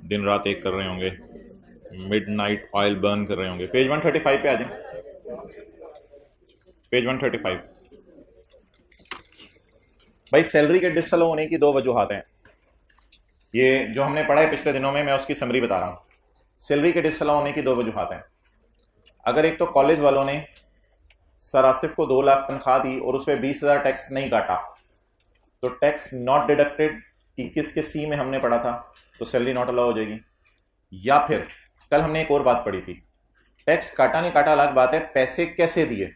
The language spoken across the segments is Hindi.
दिन रात एक कर रहे होंगे, मिडनाइट ऑयल बर्न कर रहे होंगे। पेज 135 पे आ जाए, पेज 135। भाई सैलरी के डिसअलाउ होने की दो वजूहत हैं। ये जो हमने पढ़ा है पिछले दिनों में, मैं उसकी समरी बता रहा हूँ। सैलरी के डिसअलाउ होने की दो वजूहत हैं। अगर एक तो कॉलेज वालों ने सर आसिफ को 2 लाख तनख्वाह दी और उस पर 20,000 टैक्स नहीं काटा, तो टैक्स नॉट डिडक्टेड 21 के सी में हमने पढ़ा था, तो सैलरी नॉट अलाउ हो जाएगी। या फिर कल हमने एक और बात पढ़ी थी, टैक्स काटा नहीं काटा अलग बात है, पैसे कैसे दिए।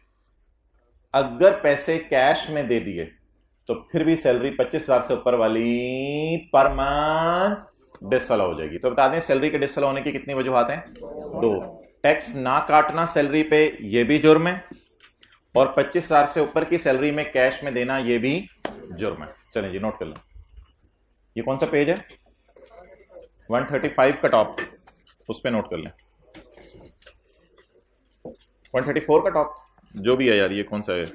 अगर पैसे कैश में दे दिए तो फिर भी सैलरी 25,000 से ऊपर वाली पर मंथ डिसअलाउ हो जाएगी। तो बता दें सैलरी के डिसअलाउ होने की कितनी वजूहत हैं? दो। टैक्स ना काटना सैलरी पे, ये भी जुर्म है, और 25,000 से ऊपर की सैलरी में कैश में देना, ये भी जुर्म है। चलें जी, नोट कर लें। ये कौन सा पेज है? 135 का टॉप, उस पर नोट कर लें। 134 का टॉप, जो भी है यार, ये कौन सा है?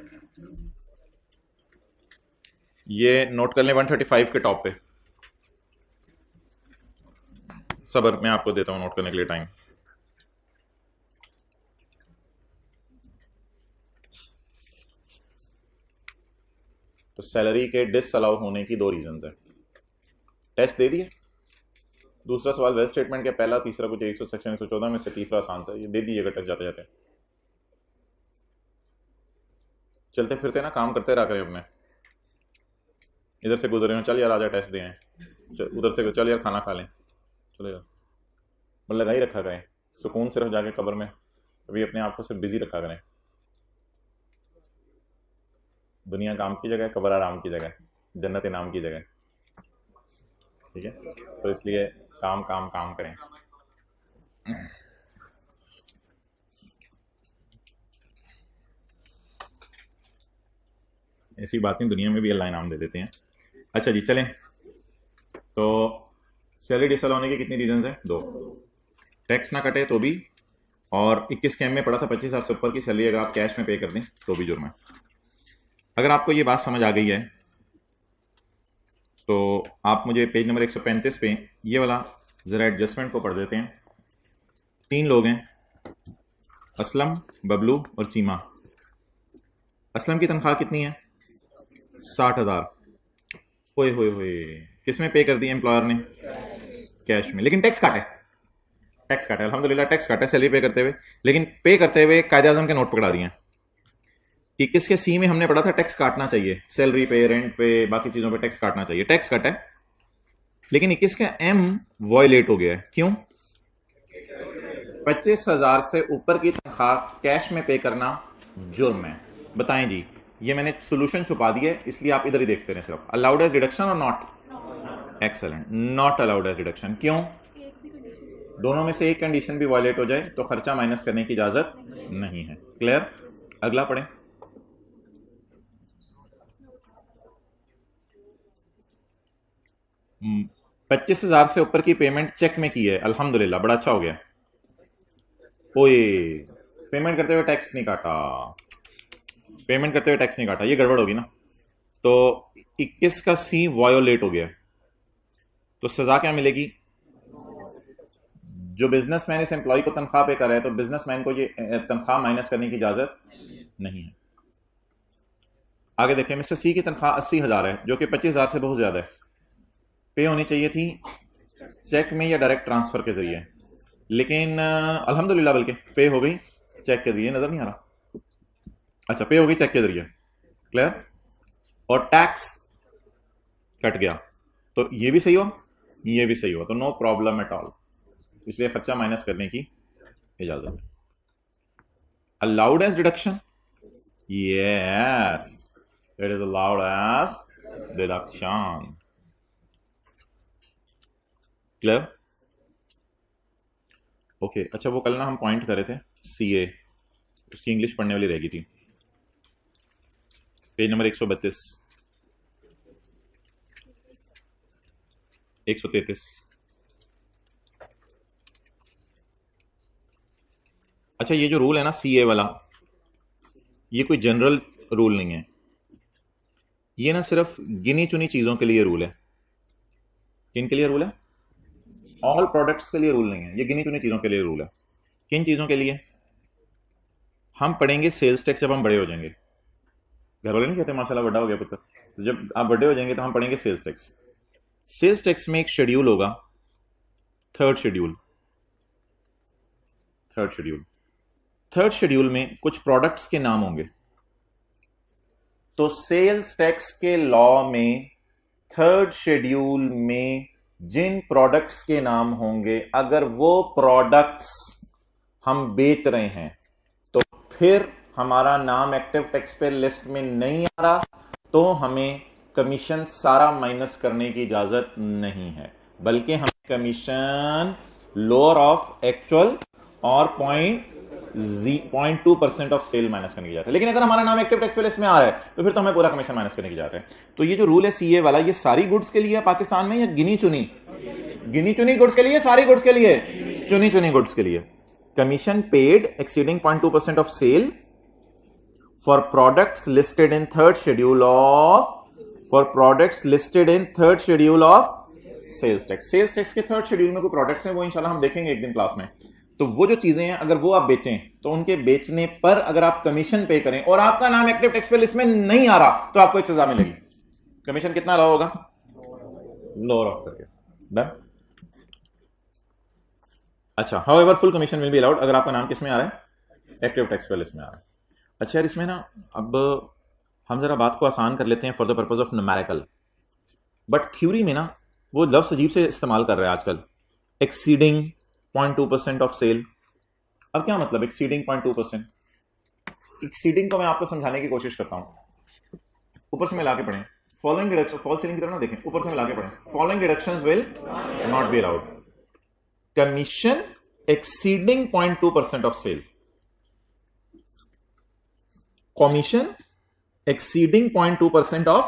ये नोट कर लें 135 के टॉप पे। सबर, मैं आपको देता हूं नोट करने के लिए टाइम। तो सैलरी के डिसअलाउ होने की दो रीजंस है। टेस्ट दे दिए, दूसरा सवाल वेल स्टेटमेंट के पहला तीसरा कुछ 100 सेक्शन 114 में से तीसरा आसान सा, ये दे दीजिएगा टेस्ट जाते जाते। चलते फिरते ना काम करते रहा करें अपने। इधर से गुजरे हो, चल यार आजा टेस्ट दे आए, उधर से चल यार खाना खा लें, चलो यार, मन लगा ही रखा करें। सुकून सिर्फ जाके कब्र में अभी अपने आप को सिर्फ बिजी रखा करें। दुनिया काम की जगह, कब्र आराम की जगह, जन्नत इनाम की जगह। ठीक है, तो इसलिए काम काम काम करें। ऐसी बातें दुनिया में भी अल्लाह इनाम दे देते हैं। अच्छा जी चलें, तो सैलरी डिसअलाउ होने की कितनी रीजंस हैं? दो। टैक्स ना कटे तो भी, और 21 के एम में पड़ा था 25,000 से ऊपर की सैलरी अगर आप कैश में पे कर दें तो भी जुर्म है। अगर आपको ये बात समझ आ गई है तो आप मुझे पेज नंबर 135 पे ये वाला ज़रा एडजस्टमेंट को पढ़ देते हैं। 3 लोग हैं, असलम, बबलू और चीमा। असलम की तनख्वाह कितनी है? 60,000। होए होए होए, किस में पे कर दी एम्प्लॉयर ने? कैश में। लेकिन टैक्स काटे, टैक्स काटे, अल्हम्दुलिल्लाह टैक्स काटे सैलरी पे करते हुए, लेकिन पे करते हुए कायदे आजम के नोट पकड़ा दिए हैं। 21 के सी में हमने पढ़ा था टैक्स काटना चाहिए, सैलरी पे, रेंट पे, बाकी चीजों पे टैक्स काटना चाहिए, टैक्स कटा है। लेकिन 21 का एम वॉयलेट हो गया है, क्यों? 25,000 से ऊपर की तनख्वाह कैश में पे करना जुर्म है। बताएं जी, ये मैंने सोल्यूशन छुपा दिया है, इसलिए आप इधर ही देखते रहे सिर्फ। अलाउड एज डिडक्शन और not? Excellent, not allowed as deduction. क्यों? दोनों में से एक कंडीशन भी वॉयलेट हो जाए तो खर्चा माइनस करने की इजाजत नहीं है। क्लियर? अगला पढ़ें। 25,000 से ऊपर की पेमेंट चेक में की है, अल्हम्दुलिल्लाह, बड़ा अच्छा हो गया। ओए, पेमेंट करते हुए टैक्स नहीं काटा, पेमेंट करते हुए टैक्स नहीं काटा, ये गड़बड़ होगी ना। तो 21 का सी वॉयोलेट हो गया, तो सजा क्या मिलेगी? जो बिजनेसमैन इस एम्प्लॉय को तनख्वाह पे कर रहा है, तो बिजनेसमैन को ये तनख्वाह माइनस करने की इजाजत नहीं है। आगे देखें, मिस्टर सी की तनख्वाह 80,000 है, जो कि 25,000 से बहुत ज्यादा है। पे होनी चाहिए थी चेक में या डायरेक्ट ट्रांसफर के जरिए, लेकिन अल्हम्दुलिल्लाह बल्कि पे हो गई चेक के जरिए। नजर नहीं आ रहा? अच्छा, पे हो गई चेक के जरिए। क्लियर? और टैक्स कट गया, तो ये भी सही हो, ये भी सही हो, तो नो प्रॉब्लम एट ऑल। इसलिए खर्चा माइनस करने की इजाजत है। Allowed as deduction, yes, it is allowed as deduction. Clear? Okay, अच्छा वो कल ना हम पॉइंट करे थे सीए, उसकी इंग्लिश पढ़ने वाली रहेगी थी। Page number 132, 133। अच्छा, ये जो रूल है ना सीए वाला, ये कोई जनरल रूल नहीं है, ये ना सिर्फ गिनी चुनी चीजों के लिए रूल है। किन के लिए रूल है? ऑल प्रोडक्ट्स के लिए रूल नहीं है, ये गिनी चुनी चीजों के लिए रूल है। किन चीजों के लिए? हम पढ़ेंगे सेल्स टैक्स जब हम बड़े हो जाएंगे। घर वाले नहीं कहते माशाल्लाह बड़ा हो गया पुत्र, तो जब आप बड़े हो जाएंगे तो हम पढ़ेंगे सेल्स टैक्स। सेल्स टैक्स में एक शेड्यूल होगा, थर्ड शेड्यूल। थर्ड शेड्यूल में कुछ प्रोडक्ट्स के नाम होंगे। तो सेल्स टैक्स के लॉ में थर्ड शेड्यूल में जिन प्रोडक्ट्स के नाम होंगे, अगर वो प्रोडक्ट्स हम बेच रहे हैं तो फिर हमारा नाम एक्टिव टैक्स पे लिस्ट में नहीं आ रहा, तो हमें कमीशन सारा माइनस करने की इजाजत नहीं है, बल्कि हमें कमीशन लोअर ऑफ एक्चुअल और 0.2% ऑफ सेल माइनस करने की जाती है। लेकिन अगर हमारा नाम एक्टिव टैक्स पे लिस्ट में आ रहा है तो फिर तो हमें पूरा कमीशन माइनस करने की जाती है। तो ये जो रूल है सीए वाला, ये सारी गुड्स के लिए है पाकिस्तान में, या गिनी चुनी गुड्स के लिए, सारी गुड्स के लिए, चुनी गुड्स के लिए। Commission paid exceeding 0.2% of sale for products listed in third schedule of sales tax. Sales tax के थर्ड शेड्यूल में कोई प्रोडक्ट्स हैं, वो इंशाल्लाह हम देखेंगे एक दिन क्लास में। तो वो जो चीजें हैं अगर वो आप बेचें तो उनके बेचने पर अगर आप कमीशन पे करें और आपका नाम एक्टिव टैक्स पे लिस्ट में नहीं आ रहा तो आपको एक सजा मिलेगी। कमीशन कितना ला होगा? लोअर ऑफ करके डन। अच्छा, however full commission will be allowed अगर आपका नाम किस में आ रहा है? एक्टिव टैक्स पे लिस्ट में आ रहा है। अच्छा यार, इसमें ना अब हम जरा बात को आसान कर लेते हैं for the purpose of numerical, but theory में ना वो लफ्ज अजीब से इस्तेमाल कर रहे हैं आजकल, एक्सीडिंग 0.2% ऑफ सेल। अब क्या मतलब एक्सीडिंग 0.2%? एक्सीडिंग को मैं आपको समझाने की कोशिश करता हूं। ऊपर से मिला के पढ़ें, फॉलोइंग डिडक्शन, फॉल सीलिंग की तरह ना देखें, ऊपर से मिला के पढ़ें। Following deductions will not be allowed. Commission exceeding 0.2% of sale, commission exceeding 0.2% of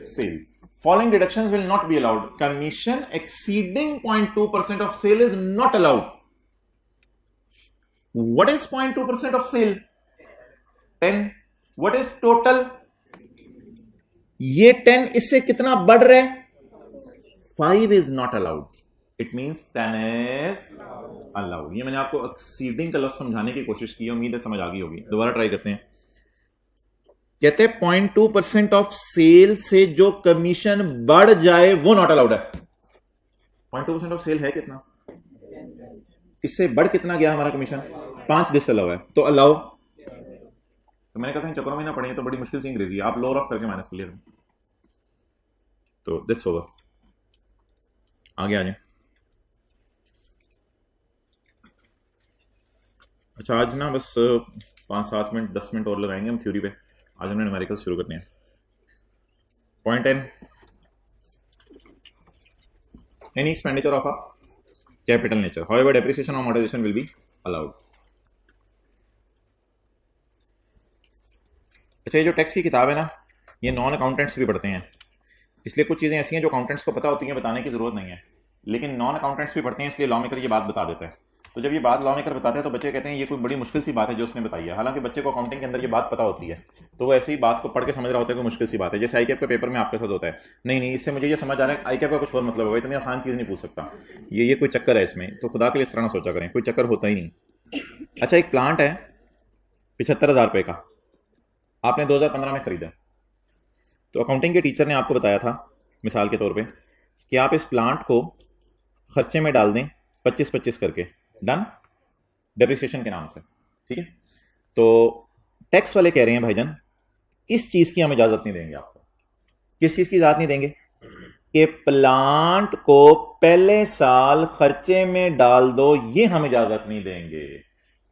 sale. Following deductions will not be allowed. Commission exceeding 0.2% of sale is not allowed. What is 0.2% of sale? 10. What is total? ये 10 इससे कितना बढ़ रहा है? 5 is not allowed. It means 10 is allowed. ये मैंने आपको exceeding का लफ्ज समझाने की कोशिश की, उम्मीद है समझ आ गई होगी। दोबारा ट्राई करते हैं। कहते हैं 0.2% ऑफ सेल से जो कमीशन बढ़ जाए वो नॉट अलाउड है। 0.2% ऑफ सेल है कितना? इससे बढ़ कितना गया हमारा कमीशन? 5 डिस अलाउ है, तो अलाउ। तो मैंने कहा था चक्रों में ना पढ़ेंगे तो बड़ी मुश्किल से अंग्रेजी, आप लोअर ऑफ करके माइनस कर लिया। तो दैट्स ओवर, आगे आ जाए। अच्छा, आज ना बस 5-7 मिनट 10 मिनट और लगाएंगे हम थ्योरी पे। आज हमने न्यूमेरिकल शुरू करने हैं। Point 10, any expenditure of a capital nature, however depreciation और अमोर्टाइजेशन विल बी अलाउड। अच्छा, ये जो टैक्स की किताब है ना, ये नॉन अकाउंटेंट्स भी पढ़ते हैं, इसलिए कुछ चीज़ें ऐसी हैं जो अकाउंटेंट्स को पता होती हैं, बताने की जरूरत नहीं है, लेकिन नॉन अकाउंटेंट्स भी पढ़ते हैं, इसलिए लॉ मेकर ये बात बता देता है। तो जब ये बात लॉ मेकर बताते हैं तो बच्चे कहते हैं ये कोई बड़ी मुश्किल सी बात है जो उसने बताई है, हालांकि बच्चे को अकाउंटिंग के अंदर ये बात पता होती है, तो वो ऐसे ही बात को पढ़ के समझ रहा होता है कोई मुश्किल सी बात है। जैसे आईकैप के पेपर में आपके साथ होता है, नहीं इससे मुझे ये समझ आ रहा है आईकैप का कुछ और मतलब होगा, इतनी आसान चीज़ नहीं पूछ सकता, ये कोई चक्कर है इसमें, तो खुदा के लिए इस तरह ना सोचा करें, कोई चक्कर होता ही नहीं। अच्छा, एक प्लांट है 75,000 रुपये का, आपने 2015 में खरीदा, तो अकाउंटिंग के टीचर ने आपको बताया था मिसाल के तौर पे कि आप इस प्लांट को खर्चे में डाल दें 25-25 करके, डन, डेप्रिसिएशन के नाम से, ठीक है। तो टैक्स वाले कह रहे हैं भाईजान इस चीज की हम इजाजत नहीं देंगे आपको। किस चीज की इजाजत नहीं देंगे? कि प्लांट को पहले साल खर्चे में डाल दो, ये हम इजाजत नहीं देंगे।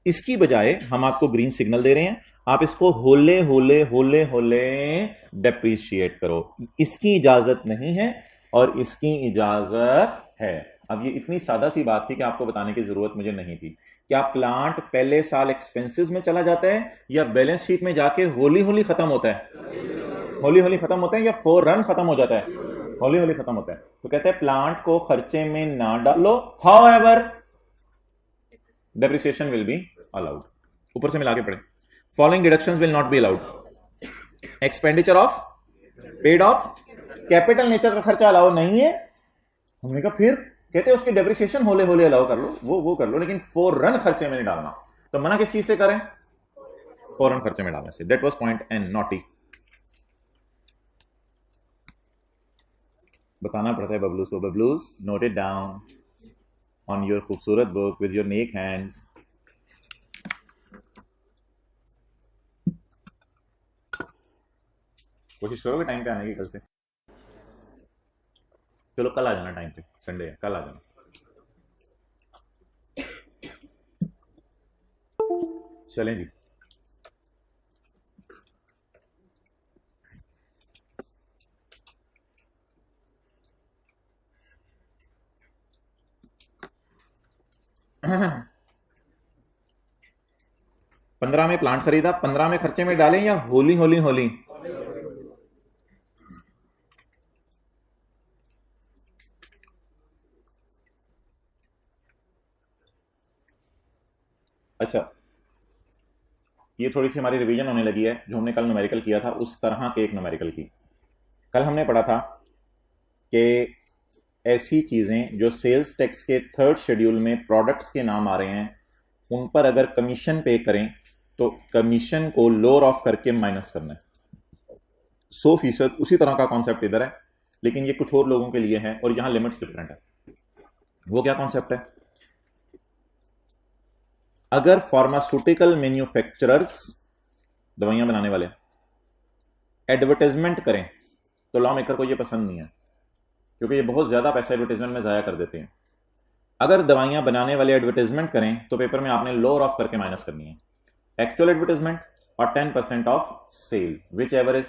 इसकी बजाय हम आपको ग्रीन सिग्नल दे रहे हैं, आप इसको होले होले होले होले डेप्रिशिएट करो। इसकी इजाजत नहीं है और इसकी इजाजत है। अब ये इतनी सादा सी बात थी कि आपको बताने की जरूरत मुझे नहीं थी। क्या प्लांट पहले साल एक्सपेंसेस में चला जाता है या बैलेंस शीट में जाके होली होली खत्म होता है? होली होली खत्म होता है या फौरन खत्म हो जाता है? होली होली खत्म होता है। तो कहते हैं प्लांट को खर्चे में ना डालो, however depreciation will be allowed. ऊपर से मिला के पढ़े, following deductions will not be allowed. Expenditure of paid of capital nature का खर्चा अलाउ नहीं है। हमने कहा फिर कहते हैं उसकी डेप्रिसिएशन होले होले अलाउ कर लो, वो कर लो, लेकिन फौरन खर्चे में नहीं डालना। तो मना किस चीज से करें? फौरन खर्चे में डालने से। That was point N, naughty. बताना पड़ता है बबलूस को। बबलूस, note it down on your खूबसूरत बुक विद योर नेक हैंड्स। कोशिश करोगे टाइम पे आने की कल से? चलो कल आ जाना टाइम पे, संडे है, कल आ जाना। चलें जी। पंद्रह में प्लांट खरीदा, 15 में खर्चे में डालें या होली होली होली? अच्छा, ये थोड़ी सी हमारी रिवीजन होने लगी है। जो हमने कल न्यूमेरिकल किया था उस तरह के एक न्यूमेरिकल की। कल हमने पढ़ा था कि ऐसी चीजें जो सेल्स टैक्स के थर्ड शेड्यूल में प्रोडक्ट्स के नाम आ रहे हैं, उन पर अगर कमीशन पे करें तो कमीशन को लोअर ऑफ करके माइनस करना है 100%। उसी तरह का कॉन्सेप्ट इधर है, लेकिन ये कुछ और लोगों के लिए है और यहां लिमिट्स डिफरेंट है। वो क्या कॉन्सेप्ट है? अगर फार्मास्यूटिकल मैन्युफैक्चरर्स, दवाइयां बनाने वाले, एडवर्टाइजमेंट करें तो लॉ मेकर को ये पसंद नहीं है, क्योंकि ये बहुत ज्यादा पैसा एडवर्टाइजमेंट में जाया कर देते हैं। अगर दवाइयां बनाने वाले एडवर्टाइजमेंट करें तो पेपर में आपने लोअर ऑफ करके माइनस करनी है एक्चुअल एडवर्टाइजमेंट और 10% of sale, whichever is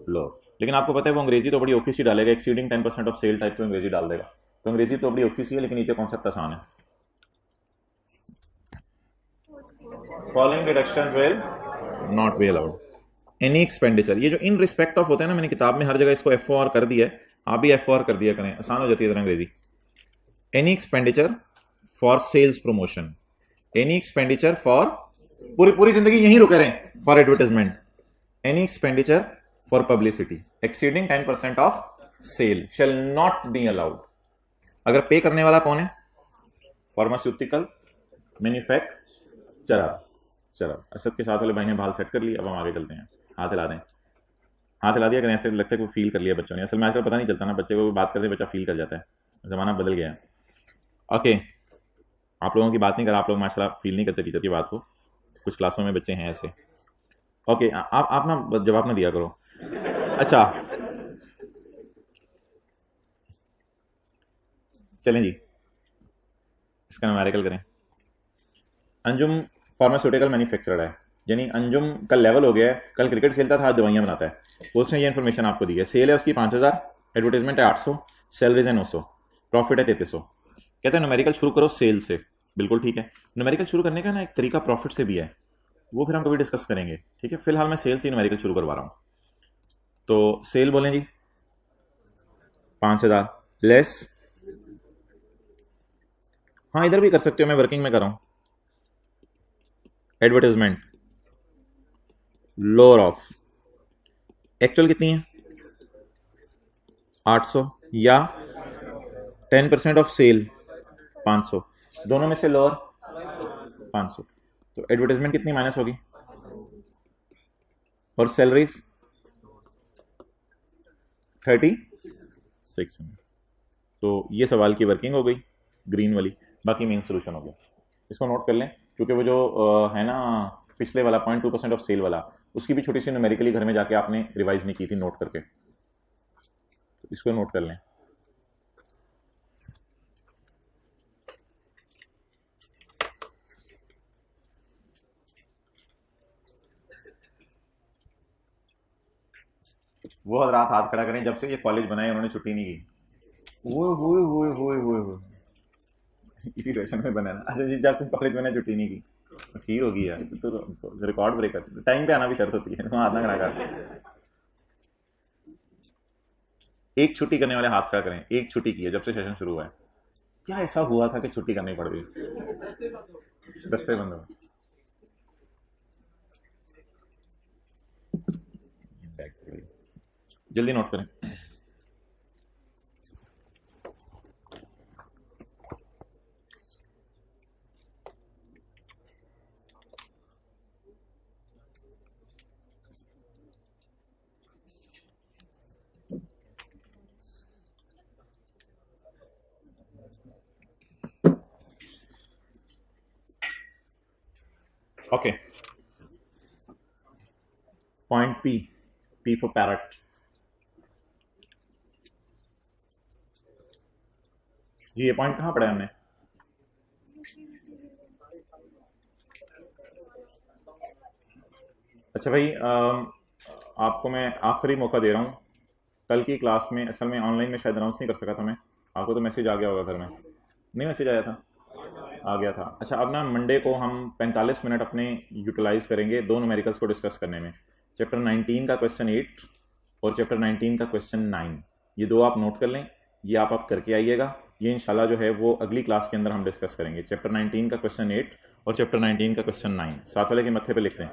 lower. लेकिन आपको पता है वो अंग्रेजी तो बड़ी औखी सी डालेगा, एक्सीडिंग 10% ऑफ सेल टाइप को अंग्रेजी डाल देगा। तो अंग्रेजी तो बड़ी औखी सी है, लेकिन नीचे कॉन्सेप्ट आसान है। Following deductions will not be allowed. Any expenditure, ये जो इन रिस्पेक्ट ऑफ होता है ना, मैंने किताब में हर जगह इसको एफ ओ आर कर दिया है, आप भी एफ ओ आर कर दिया करें, आसान हो जाती है अंग्रेजी। Any expenditure for sales promotion, any expenditure for, पूरी पूरी जिंदगी यहीं रुके रहें, for advertisement, any expenditure for publicity exceeding 10% of sale shall not be allowed. अगर पे करने वाला कौन है? Pharmaceutical manufacturer. चलो, असद के साथ वाले भाई ने बाल सेट कर लिया, अब हम आगे चलते हैं। हाथ हिला दें, हाथ हिला दिया, ऐसे लगता है कि फील कर लिया बच्चों ने। असल में आजकल पता नहीं चलता ना, बच्चे को बात करते बच्चा फील कर जाता है, ज़माना बदल गया है। ओके, आप लोगों की बात नहीं कर, आप लोग माशाल्लाह फील नहीं करते टीचर की बात को, कुछ क्लासों में बच्चे हैं ऐसे। ओके, आप ना जवाब ना दिया करो। अच्छा चलें जी, इसका न्यूमेरिकल करें। अंजुम फार्मास्यूटिकल मैन्युफैक्चरर है, यानी अंजुम का लेवल हो गया है, कल क्रिकेट खेलता था, आज दवाइयाँ बनाता है। उसने ये इन्फॉर्मेशन आपको दी है। सेल है उसकी 5000, एडवर्टाइजमेंट है 800, सैलरीज है 900, प्रॉफिट है 3300। कहते हैं न्यूमेरिकल शुरू करो सेल से। बिल्कुल ठीक है, न्यूमेरिकल शुरू करने का ना एक तरीका प्रॉफिट से भी है, वो फिर हम कभी डिस्कस करेंगे, ठीक है। फिलहाल मैं सेल से न्यूमेरिकल शुरू करवा रहा हूँ। तो सेल बोलें जी 5000 लेस, हाँ इधर भी कर सकते हो, मैं वर्किंग में कर रहा हूँ। एडवर्टाइजमेंट लोअर ऑफ, एक्चुअल कितनी है 800, या 10% ऑफ सेल 500, दोनों में से लोअर 500। तो एडवर्टाइजमेंट कितनी माइनस होगी, और सैलरीज 36। तो ये सवाल की वर्किंग हो गई, ग्रीन वाली। बाकी मेन सोल्यूशन हो गया। इसको नोट कर लें, क्योंकि वो जो है ना पिछले वाला 0.2% ऑफ सेल वाला, उसकी भी छोटी सी न्यूमेरिकली घर में जाके आपने रिवाइज नहीं की थी नोट करके, तो इसको नोट कर लें। वो हजरात हाथ खड़ा करें, जब से ये कॉलेज बनाए उन्होंने छुट्टी नहीं की। वो इसी सेशन में बना ना। अच्छा जी, जब से कॉलेज मैंने छुट्टी नहीं की, खीर होगी यार, तो रिकॉर्ड ब्रेक करते टाइम पे आना भी शर्त होती है, वहाँ हाथ ना खड़ा कर। एक छुट्टी करने वाले हाथ खड़ा करें। एक छुट्टी की है जब से सेशन शुरू हुआ है। क्या ऐसा हुआ था कि छुट्टी करनी पड़ गई? दस्ते बंद हो, जल्दी नोट करें। Okay, point P, P for parrot. जी ये पॉइंट कहाँ पढ़ा है हमने? अच्छा भाई, आपको मैं आखिरी मौका दे रहा हूँ। कल की क्लास में असल में ऑनलाइन में शायद अनाउंस नहीं कर सका था मैं, आपको तो मैसेज आ गया होगा घर में, नहीं मैसेज आया था? आ गया था। अच्छा, अब ना मंडे को हम 45 मिनट अपने यूटिलाइज करेंगे दो न्यूमेरिकल्स को डिस्कस करने में, चैप्टर 19 का क्वेश्चन 8 और चैप्टर 19 का क्वेश्चन 9। ये दो आप नोट कर लें, ये आप करके आइएगा। ये इंशाल्लाह जो है वो अगली क्लास के अंदर हम डिस्कस करेंगे, चैप्टर 19 का क्वेश्चन 8 और चैप्टर 19 का क्वेश्चन 9। साथ वाले के मत्थे पे लिख लें,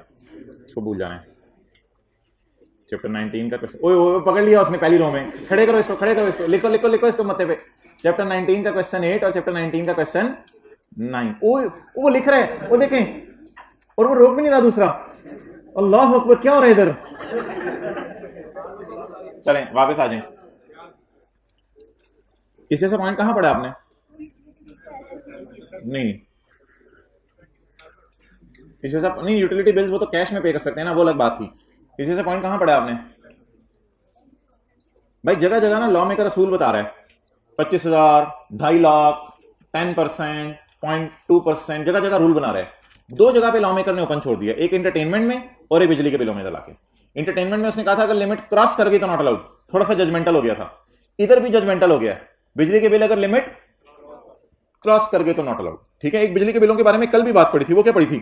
इसको भूल जाना है। चैप्टर 19 का क्वेश्चन, ओए पकड़ लिया उसने पहली रो में, खड़े करो इसको, खड़े करो इसको, लिखो लिखो लिखो इसको मत्थे पे। चैप्टर 19 का क्वेश्चन 8 और चैप्टर 19 का क्वेश्चन 9। वो लिख रहा है, वो देखें, और वो रोक भी नहीं रहा दूसरा। अल्लाह अकबर, क्या हो रहा है इधर? चलें वापस आ जाएं। इससे से पॉइंट कहां पढ़ा आपने? नहीं, इससे से नहीं, यूटिलिटी बिल्स वो तो कैश में पे कर सकते हैं ना, वो अलग बात थी। इसी से पॉइंट कहां पढ़ा आपने? भाई जगह जगह ना लॉ मेकर असूल बता रहा है, 25,000, 2.5 लाख, 10%, 0.2%, जगह जगह रूल बना रहे हैं। दो जगह पे लॉ मेकर ने ओपन छोड़ दिया, एक एंटरटेनमेंट में और एक बिजली के बिलों में दला के। एंटरटेनमेंट में उसने कहा था अगर लिमिट क्रॉस कर गई तो नॉट अलाउड, थोड़ा सा जजमेंटल हो गया था। इधर भी जजमेंटल हो गया है, बिजली के बिल अगर लिमिट क्रॉस कर गए तो नॉट अलाउड। ठीक है, एक बिजली के बिलों के बारे में कल भी बात पड़ी थी, वो क्या पड़ी थी?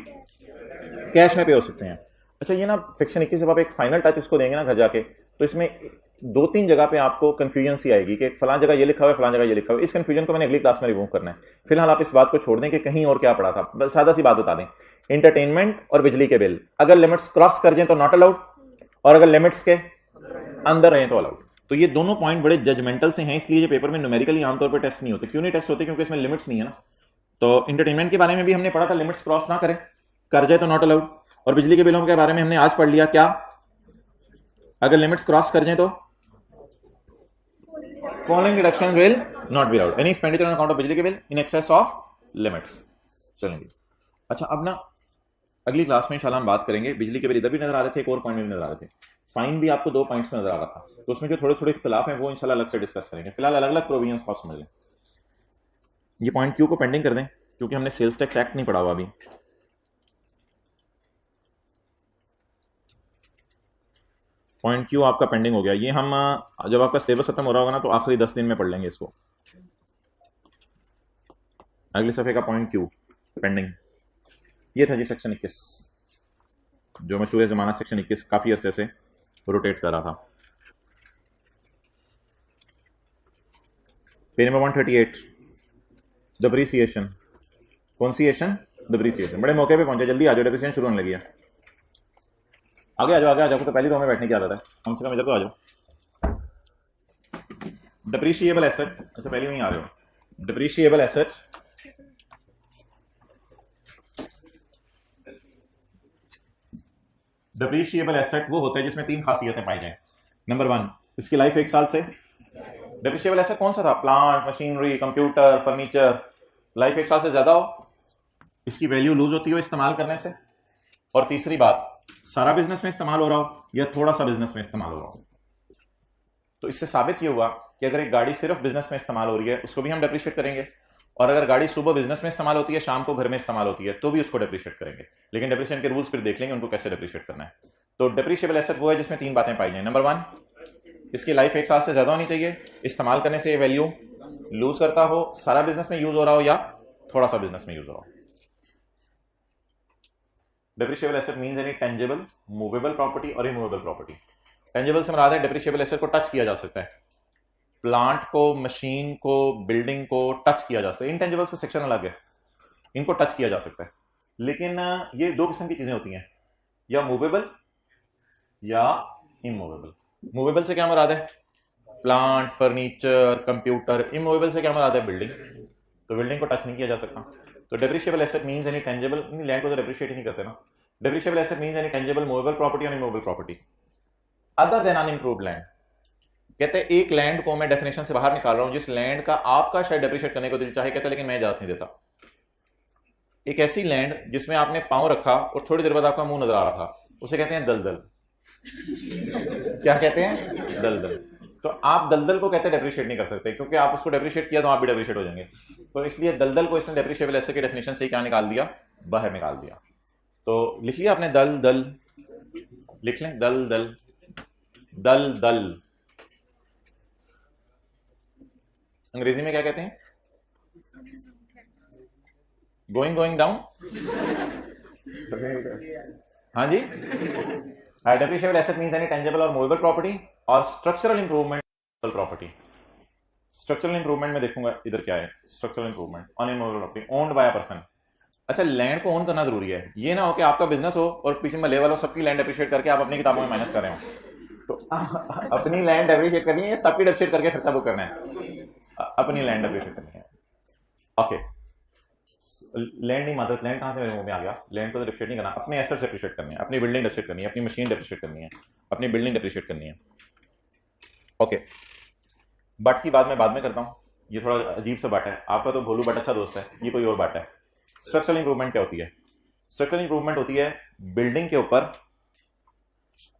कैश में पे हो सकते हैं। अच्छा, ये ना सेक्शन 21 जब आप एक फाइनल टच इसको देंगे ना घर जाके, तो इसमें 2-3 जगह पे आपको कंफ्यूजन सी आएगी कि फलां जगह ये लिखा हुआ है, फलां जगह ये लिखा हुआ है। इस कंफ्यूजन को मैंने अगली क्लास में रिमूव करना है। फिलहाल आप इस बात को छोड़ दें कि कहीं और क्या पढ़ा था, बस सादा सी बात बता दें, एंटरटेनमेंट और बिजली के बिल अगर लिमिट्स क्रॉस कर जाए तो नॉट अलाउड, और अगर लिमिट्स के अंदर रहे तो अलाउड। तो ये दोनों पॉइंट बड़े जजमेंटल से हैं, इसलिए ये पेपर में न्यूमेरिकली आमतौर पर टेस्ट नहीं होते। क्यों नहीं टेस्ट होते? क्योंकि इसमें लिमिट्स नहीं है ना। तो एंटरटेनमेंट के बारे में भी हमने पढ़ा था, लिमिट्स क्रॉस ना करें, कर जाए तो नॉट अलाउड। और बिजली के बिलों के बारे में हमने आज पढ़ लिया, क्या? अगर लिमिट्स क्रॉस कर जाए तो following deductions will not be allowed, any expenditure on account of बिजली के bill in excess of limits. चलेंगे। अच्छा, अब ना अगली क्लास में इंशाल्लाह हम बात करेंगे, बिजली के बिल इधर भी नजर आ रहे थे, एक और पॉइंट में भी नजर आ रहे थे, फाइन भी आपको 2 पॉइंट्स में नजर आ रहा था, तो उसमें जो थोड़े थोड़े इख्तिलाफ हैं वो इंशाल्लाह अलग से डिस्कस करेंगे। फिलहाल अलग अलग प्रोविजंस को समझ लें। ये पॉइंट क्यू को पेंडिंग कर दें क्योंकि हमने सेल्स टैक्स एक्ट नहीं पढ़ा हुआ अभी। पॉइंट क्यू आपका पेंडिंग हो गया, ये हम जब आपका सिलेबस खत्म हो रहा होगा ना तो आखिरी 10 दिन में पढ़ लेंगे इसको। अगले सफे का पॉइंट क्यू पेंडिंग, ये था जी सेक्शन 21, जो मशहूर जमाना सेक्शन 21 काफी अरसे से रोटेट कर रहा था। Page number 138, depreciation. कौन सी एशन? डिप्रिसिएशन। बड़े मौके पे पहुंचे, जल्दी आ जाओ, डिप्रिसिएशन शुरू होने लगी है। आगे आ जाओ, आगे आ जाओ, तो पहली रो में बैठने की आदत है, कम से कम इधर तो आ जाओ। डिप्रिशिएबल एसेट, अच्छा पहले वहीं आ रहे हो। डिप्रिशिएबल एसेट डिप्रिशिएबल एसेट वो होता है जिसमें 3 खासियतें पाई जाएं। नंबर 1, इसकी लाइफ 1 साल से। डिप्रिशिएबल एसेट कौन सा था? Plant, machinery, computer, furniture. Life 1 साल से ज्यादा हो, इसकी वैल्यू लूज होती हो इस्तेमाल करने से। और तीसरी बात, सारा बिजनेस में इस्तेमाल हो रहा हो या थोड़ा सा बिजनेस में इस्तेमाल हो रहा हो। तो इससे साबित ये हुआ कि अगर एक गाड़ी सिर्फ बिजनेस में इस्तेमाल हो रही है उसको भी हम डेप्रिशिएट करेंगे, और अगर गाड़ी सुबह बिजनेस में इस्तेमाल होती है, शाम को घर में इस्तेमाल होती है, तो भी उसको डेप्रिशिएट करेंगे। लेकिन डेप्रिशिएशन के रूल्स फिर देख लेंगे उनको कैसे डेप्रिशिएट करना है। तो डेप्रिशिएबल एसेट वो है जिसमें 3 बातें पाई जाए। नंबर 1, इसकी लाइफ 1 साल से ज्यादा होनी चाहिए, इस्तेमाल करने से ये वैल्यू लूज करता हो, सारा बिजनेस में यूज हो रहा हो या थोड़ा सा बिजनेस में यूज हो रहा हो। Depreciable asset means any tangible, movable property और इमूवेबल प्रॉपर्टी। टेंजिबल से मुराद है डेप्रिशिएबल एसेट को टच किया जा सकता है, प्लांट को, मशीन को, बिल्डिंग को टच किया जा सकता है। इंटेंजिबल्स का सेक्शन अलग है, इनको टच किया जा सकता है। लेकिन ये 2 किस्म की चीजें होती हैं, या मूवेबल या इमूवेबल। मूवेबल से क्या मुराद है? Plant, furniture, computer. इमूवेबल से क्या मुराद है? बिल्डिंग। तो बिल्डिंग को टच नहीं किया जा सकता। तो depreciable asset means any tangible, land को तो डेप्रिशिएट ही नहीं करते ना। Depreciable asset means any tangible, movable property और immovable property other than unimproved land. कहते हैं एक लैंड को मैं डेफिनेशन से बाहर निकाल रहा हूं जिस लैंड का आपका शायद डेप्रिशिएट करने को दिल चाहे, कहते हैं लेकिन मैं इजाजत नहीं देता। एक ऐसी लैंड जिसमें आपने पांव रखा और थोड़ी देर बाद आपका मुंह नजर आ रहा था, उसे कहते हैं दलदल। क्या कहते हैं? दलदल। तो आप दलदल को कहते हैं डेप्रिशिएट नहीं कर सकते, क्योंकि आप उसको डेप्रिशिएट किया तो आप भी डेप्रिशिएट हो जाएंगे। तो इसलिए दलदल को इसने डेप्रिशिएबल एसेट की डेफिनेशन से क्या निकाल दिया? बाहर निकाल दिया। तो लिख लिया आपने दल दल, लिख लें दल दल, दल दल। अंग्रेजी में क्या कहते हैं? Going going down. हाँ जी। Depreciable asset means any tangible और मूवेबल प्रॉपर्टी, और structural improvement property. Structural improvement में देखूंगा इधर क्या है, structural improvement on immovable property owned by a person. अच्छा, लैंड को ओन करना जरूरी है, ये ना हो कि आपका बिजनेस हो और पीछे में लेवल हो, सबकी लैंड अप्रिशिएट करके आप अपनी किताबों में माइनस कर रहे हो। तो अपनी लैंड अप्रिशिएट करनी है, सबकी अप्रिशिएट करके खर्चा बुक करना है, अपनी लैंड अप्रिशिएट करनी है। ओके, लैंड नहीं मात्र, लैंड कहां से मेरे मुंह में आ गया? लैंड को तो डिप्रिशिएट नहीं करना, अपने एसेट्स डिप्रिशिएट करनी है, अपनी बिल्डिंग डिप्रिशिएट करनी है, अपनी मशीन डिप्रिशिएट करनी है, अपनी बिल्डिंग डिप्रिशिएट करनी है। ओके, बट की बात मैं बाद में करता हूं, ये थोड़ा अजीब सा बट है। आपका तो भोलू बट अच्छा दोस्त है, ये कोई और बट है। स्ट्रक्चरल इंप्रूवमेंट क्या होती है? स्ट्रक्चरल इंप्रूवमेंट होती है बिल्डिंग के ऊपर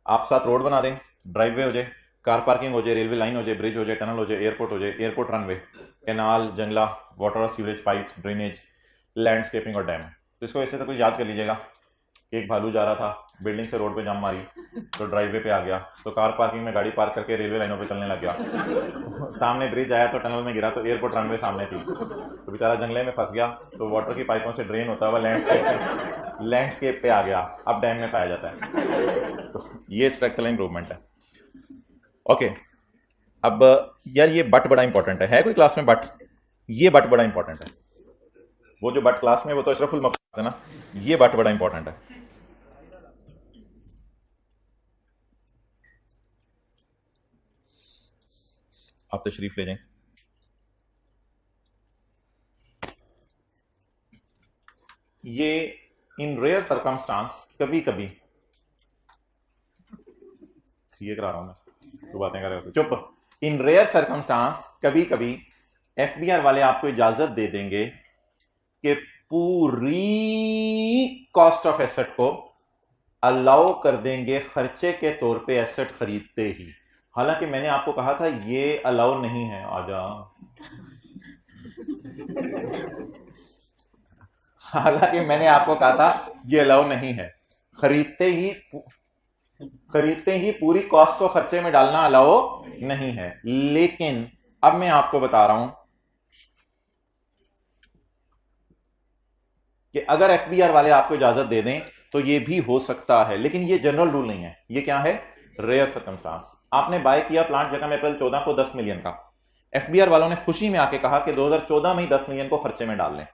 आप साथ रोड बना दें, ड्राइववे हो जाए, कार पार्किंग हो जाए, रेलवे लाइन हो जाए, ब्रिज हो जाए, टनल हो जाए, एयरपोर्ट हो जाए, एयरपोर्ट रनवे, कैनाल, जंगला, वाटर और सीवरेज पाइप्स, ड्रेनेज, लैंडस्केपिंग और डैम। तो इसको ऐसे तो कुछ याद कर लीजिएगा कि एक भालू जा रहा था, बिल्डिंग से रोड पे जंप मारी तो ड्राइववे पे आ गया, तो कार पार्किंग में गाड़ी पार्क करके रेलवे लाइनों पे चलने लग गया, तो सामने ब्रिज आया तो टनल में गिरा, तो एयरपोर्ट रनवे सामने थी, तो बेचारा जंगले में फंस गया, तो वाटर की पाइपों से ड्रेन होता हुआ लैंडस्केप पे आ गया, अब डैम में पाया जाता है। तो ये स्ट्रक्चरल इंप्रूवमेंट है। ओके, अब यार ये बट बड़ा इंपॉर्टेंट है कोई क्लास में बट? ये बट बड़ा इंपॉर्टेंट है। वो जो बट क्लास में वो तो अशरफुल मखलूक है ना, ये बट बड़ा इंपॉर्टेंट है। आप तशरीफ ले जाएं। ये इन रेयर सरकमस्टांस कभी कभी, सीए करा रहा हूं मैं, तो बातें कर रहे हो, चुप। इन रेयर सरकमस्टांस कभी कभी एफबीआर वाले आपको इजाजत दे देंगे कि पूरी कॉस्ट ऑफ एसेट को अलाउ कर देंगे खर्चे के तौर पे एसेट खरीदते ही। हालांकि मैंने आपको कहा था ये अलाउ नहीं है, आजा। हालांकि मैंने आपको कहा था ये अलाउ नहीं है, खरीदते ही पूरी कॉस्ट को खर्चे में डालना अलाउ नहीं है। लेकिन अब मैं आपको बता रहा हूं कि अगर एफबीआर वाले आपको इजाजत दे दें तो ये भी हो सकता है, लेकिन ये जनरल रूल नहीं है। ये क्या है? Rare circumstance. आपने बाय किया प्लांट जगह में अप्रैल 14 को 10 मिलियन का, एफबीआर वालों ने खुशी में आके कहा कि 2014 में ही 10 मिलियन को खर्चे में डाल लें।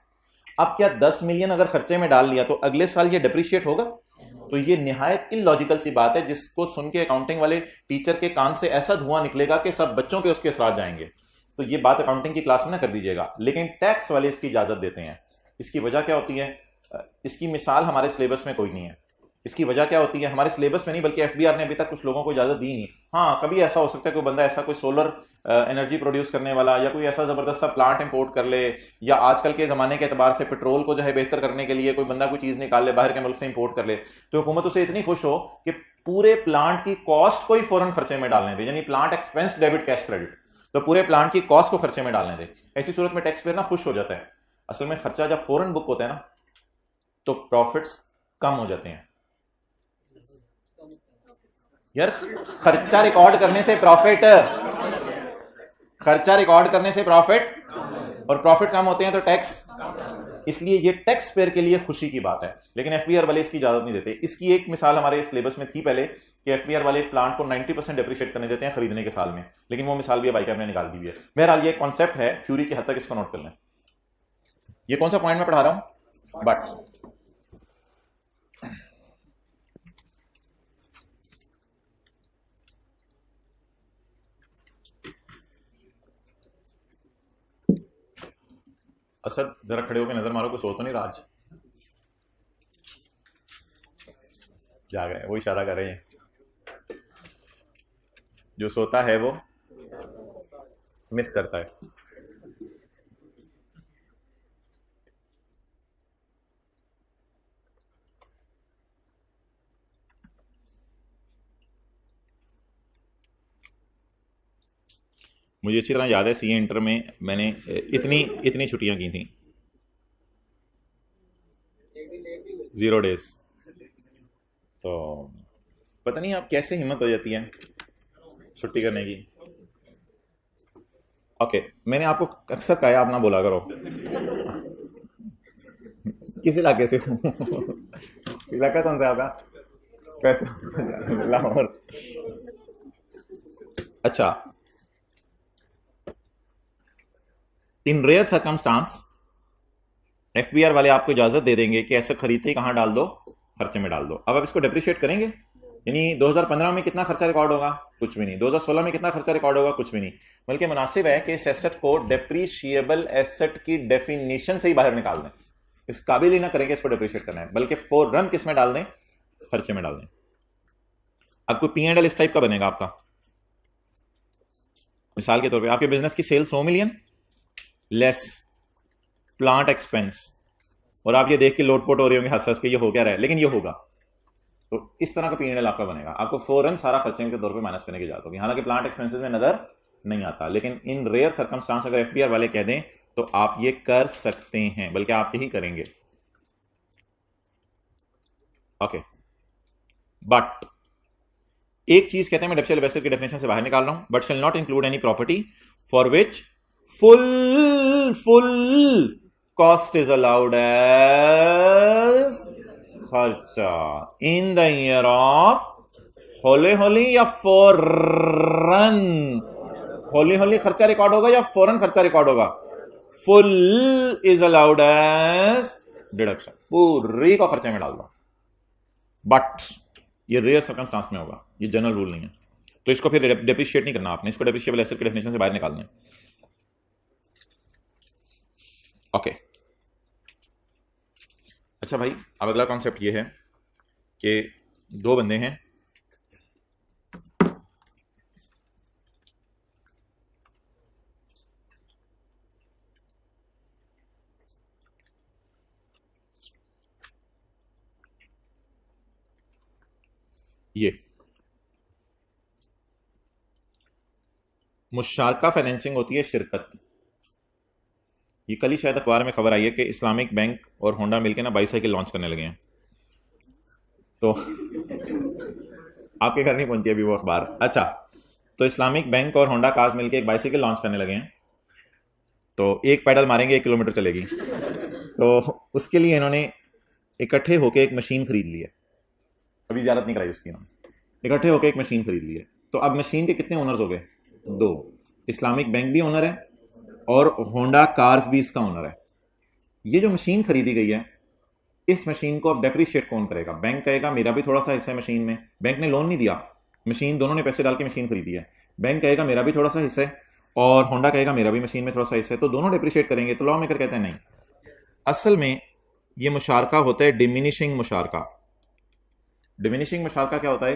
अब क्या 10 मिलियन अगर खर्चे में डाल लिया तो अगले साल ये डिप्रिशिएट होगा? तो ये निहायत इलॉजिकल सी बात है, जिसको सुन के अकाउंटिंग वाले टीचर के कान से ऐसा धुआं निकलेगा कि सब बच्चों पे उसके असरात जाएंगे। तो ये बात अकाउंटिंग की क्लास में ना कर दीजिएगा, लेकिन टैक्स वाले इसकी इजाजत देते हैं। इसकी वजह क्या होती है? इसकी मिसाल हमारे सिलेबस में कोई नहीं है। इसकी वजह क्या होती है? हमारे सिलेबस में नहीं, बल्कि एफबीआर ने अभी तक कुछ लोगों को इजाजत दी नहीं। हाँ, कभी ऐसा हो सकता है कोई बंदा ऐसा कोई सोलर एनर्जी प्रोड्यूस करने वाला या कोई ऐसा जबरदस्त सा प्लांट इंपोर्ट कर ले, या आजकल के जमाने के एतबार से पेट्रोल को जो है बेहतर करने के लिए कोई बंदा कोई चीज निकाल ले, बाहर के मुल्क से इंपोर्ट कर ले, तो हुकूमत उसे इतनी खुश हो कि पूरे प्लांट की कॉस्ट को ही फौरन खर्चे में डालने दे, यानी plant expense debit cash credit, तो पूरे प्लांट की कॉस्ट को खर्चे में डालने दे। ऐसी सूरत में टैक्स पेयर ना खुश हो जाता है। असल में खर्चा जब फौरन बुक होता है ना तो प्रॉफिट्स कम हो जाते हैं। यार खर्चा रिकॉर्ड करने से प्रॉफिट, खर्चा रिकॉर्ड करने से प्रॉफिट, और प्रॉफिट कम होते हैं तो टैक्स। इसलिए ये टैक्स पेयर के लिए खुशी की बात है, लेकिन एफबीआर वाले इसकी इजाजत नहीं देते। इसकी एक मिसाल हमारे सिलेबस में थी पहले कि एफबीआर वाले प्लांट को 90% डेप्रिशिएट करने देते हैं खरीदने के साल में, लेकिन वो मिसाल भी भाई ने निकाल दी है। बहरहाल ये कॉन्सेप्ट है, थ्योरी की हद तक इसको नोट कर लें। ये कौन सा पॉइंट में पढ़ा रहा हूं? बट असद जरा खड़े होकर नजर मारो, कुछ सो तो नहीं राज? जा गए, वो इशारा कर रहे हैं। जो सोता है वो मिस करता है। मुझे अच्छी तरह याद है सीए इंटर में मैंने इतनी इतनी छुट्टियां की थी, 0 डेज। तो पता नहीं आप कैसे हिम्मत हो जाती है छुट्टी करने की। ओके, मैंने आपको अक्सर कहा है आप ना बोला करो। किस इलाके से हूँ? इलाका कौन सा है आपका? कैसे? लाहौर। अच्छा, इन रेयर सर्कमस्टांस एफबीआर वाले आपको इजाजत दे देंगे कि ऐसे खरीदते ही कहां डाल दो, खर्चे में डाल दो। अब आप इसको डिप्रिशिएट करेंगे, यानी 2015 में कितना खर्चा रिकॉर्ड होगा? कुछ भी नहीं। 2016 में कितना खर्चा रिकॉर्ड होगा? कुछ भी नहीं। बल्कि मुनासिब है कि इस एसेट को डेप्रीशिएबल एसेट की डेफिनेशन से ही बाहर निकाल दें। इस काबिल ही ना करेंगे इसको डिप्रिशिएट करना है, बल्कि फौरन किस में डाल दें? खर्चे में डाल दें। आपको पी एंड एल इस टाइप का बनेगा आपका। मिसाल के तौर पे आपके बिजनेस की sale 100 million less plant expense, और आप ये देख के लोटपोट हो रहे होंगे हंस हंस के ये हो क्या रहा है, लेकिन ये होगा। तो इस तरह का पीएनएल आपका बनेगा। आपको फौरन सारा खर्चे के तौर पे माइनस करने की जरूरत होगी। हालांकि प्लांट एक्सपेंसेस में नजर नहीं आता, लेकिन इन रेयर सर्कमस्टांस अगर एफबीआर वाले कह दें तो आप ये कर सकते हैं, बल्कि आप यही करेंगे। ओके, बट एक चीज कहते हैं, मैं डेप्रिशिएबल एसेट की डेफिनेशन से बाहर निकाल रहा हूं, but shall not include any property for which full cost is allowed as खर्चा इन द ईयर ऑफ होली होली या फौरन। होली होली खर्चा रिकॉर्ड होगा या फौरन खर्चा रिकॉर्ड होगा? Full is allowed as deduction, पूरी को खर्चे में डाल दो। बट ये रेयर सर्कमस्टांस में होगा, ये जनरल रूल नहीं है। तो इसको फिर डेप्रिशिएट नहीं करना आपने, इसको डेप्रिशिएबल एसेट की डेफिनेशन से बाहर निकालना है। ओके, अच्छा भाई, अब अगला कॉन्सेप्ट ये है कि दो बंदे हैं, ये मुशारका फाइनेंसिंग होती है, शिरकत। ये कल ही शायद अखबार में खबर आई है कि इस्लामिक बैंक और होंडा मिलकर ना बाईसाइकिल लॉन्च करने लगे हैं। तो आपके घर नहीं पहुंची अभी वो अखबार? अच्छा, तो इस्लामिक बैंक और होंडा कार्स मिलकर एक बाईसाइकिल लॉन्च करने लगे हैं। तो एक पैडल मारेंगे 1 किलोमीटर चलेगी। तो उसके लिए इन्होंने इकट्ठे होकर एक मशीन खरीद ली है। अभी ज्यारत नहीं कराई उसकी, इन्होंने इकट्ठे होकर एक मशीन खरीद ली है। तो अब मशीन के कितने ओनर्स हो गए? दो। इस्लामिक बैंक भी ओनर है और होंडा कार्स भी इसका ओनर है। ये जो मशीन खरीदी गई है, इस मशीन को अब डेप्रिशिएट कौन करेगा? बैंक कहेगा मेरा भी थोड़ा सा हिस्सा है मशीन में। बैंक ने लोन नहीं दिया, मशीन दोनों ने पैसे डाल के मशीन खरीदी है। बैंक कहेगा मेरा भी थोड़ा सा हिस्सा है, और होंडा कहेगा मेरा भी मशीन में थोड़ा सा हिस्सा है। तो दोनों डेप्रिशिएट करेंगे। तो लॉ मेकर कहते हैं नहीं, असल में ये मुशारका होता है डिमिनिशिंग मुशारका। डिमिनिशिंग मुशारका क्या होता है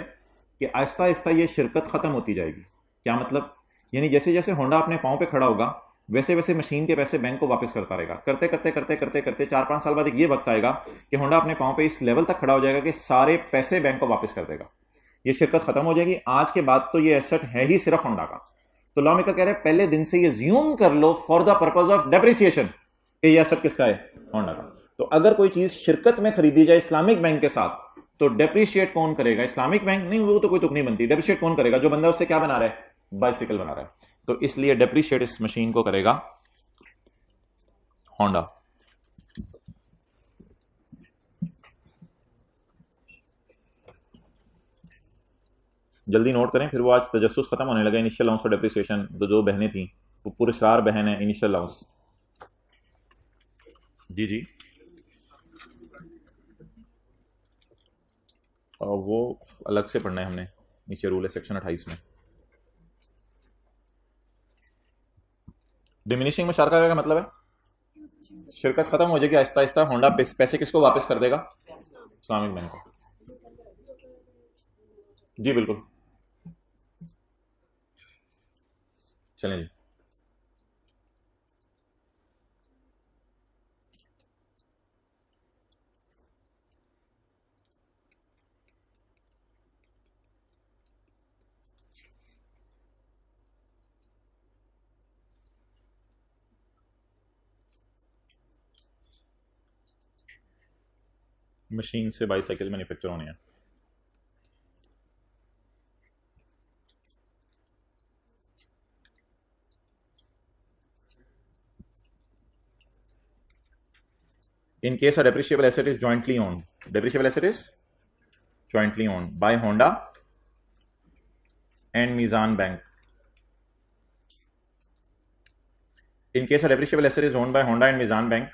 कि आहिस्ता आहिस्ता ये शिरकत खत्म होती जाएगी। क्या मतलब? यानी जैसे जैसे होंडा अपने पाँव पे खड़ा होगा, वैसे वैसे मशीन के पैसे बैंक को वापस करता रहेगा। करते करते करते करते करते 4-5 साल बाद एक ये वक्त आएगा कि होंडा अपने पाँव पे इस लेवल तक खड़ा हो जाएगा कि सारे पैसे बैंक को वापस कर देगा। ये शिरकत खत्म हो जाएगी। आज के बाद तो ये एसेट है ही सिर्फ होंडा का। तो लॉ मेकर कह रहे हैं पहले दिन से ये ज्यूम कर लो for the purpose of depreciation कि ये एसेट किसका है? होंडा का। तो अगर कोई चीज शिरकत में खरीदी जाए इस्लामिक बैंक के साथ, तो डेप्रिशिएट कौन करेगा? इस्लामिक बैंक नहीं, वो तो कोई तुक नहीं बनती। डेप्रिशिएट कौन करेगा? जो बंदा उससे क्या बना रहा है? बाइसिकल बना रहा है। तो इसलिए डेप्रिशिएट इस मशीन को करेगा होंडा। जल्दी नोट करें, फिर वो आज तजस्सुस खत्म होने लगा। इनिशियल अलाउंस फॉर डेप्रिसिएशन, तो जो बहनें थी वो पूरे स्टार बहन है इनिशियल अलाउंस। जी जी, और वो अलग से पढ़ना है हमने, नीचे रूल है सेक्शन 28 में। डिमिनिशिंग मुशारका का क्या मतलब है? शिरकत खत्म हो जाएगी आहिस्ता आहिस्ता। होंडा पैसे किसको वापस कर देगा? इस्लामिक बैंक को। जी बिल्कुल, चलें जी। मशीन से बाईसाइकिल मैन्युफैक्चर होने हैं। In case a depreciable asset is jointly owned, depreciable asset is jointly owned by Honda and Mizan Bank. In case a depreciable asset is owned by Honda and Mizan Bank,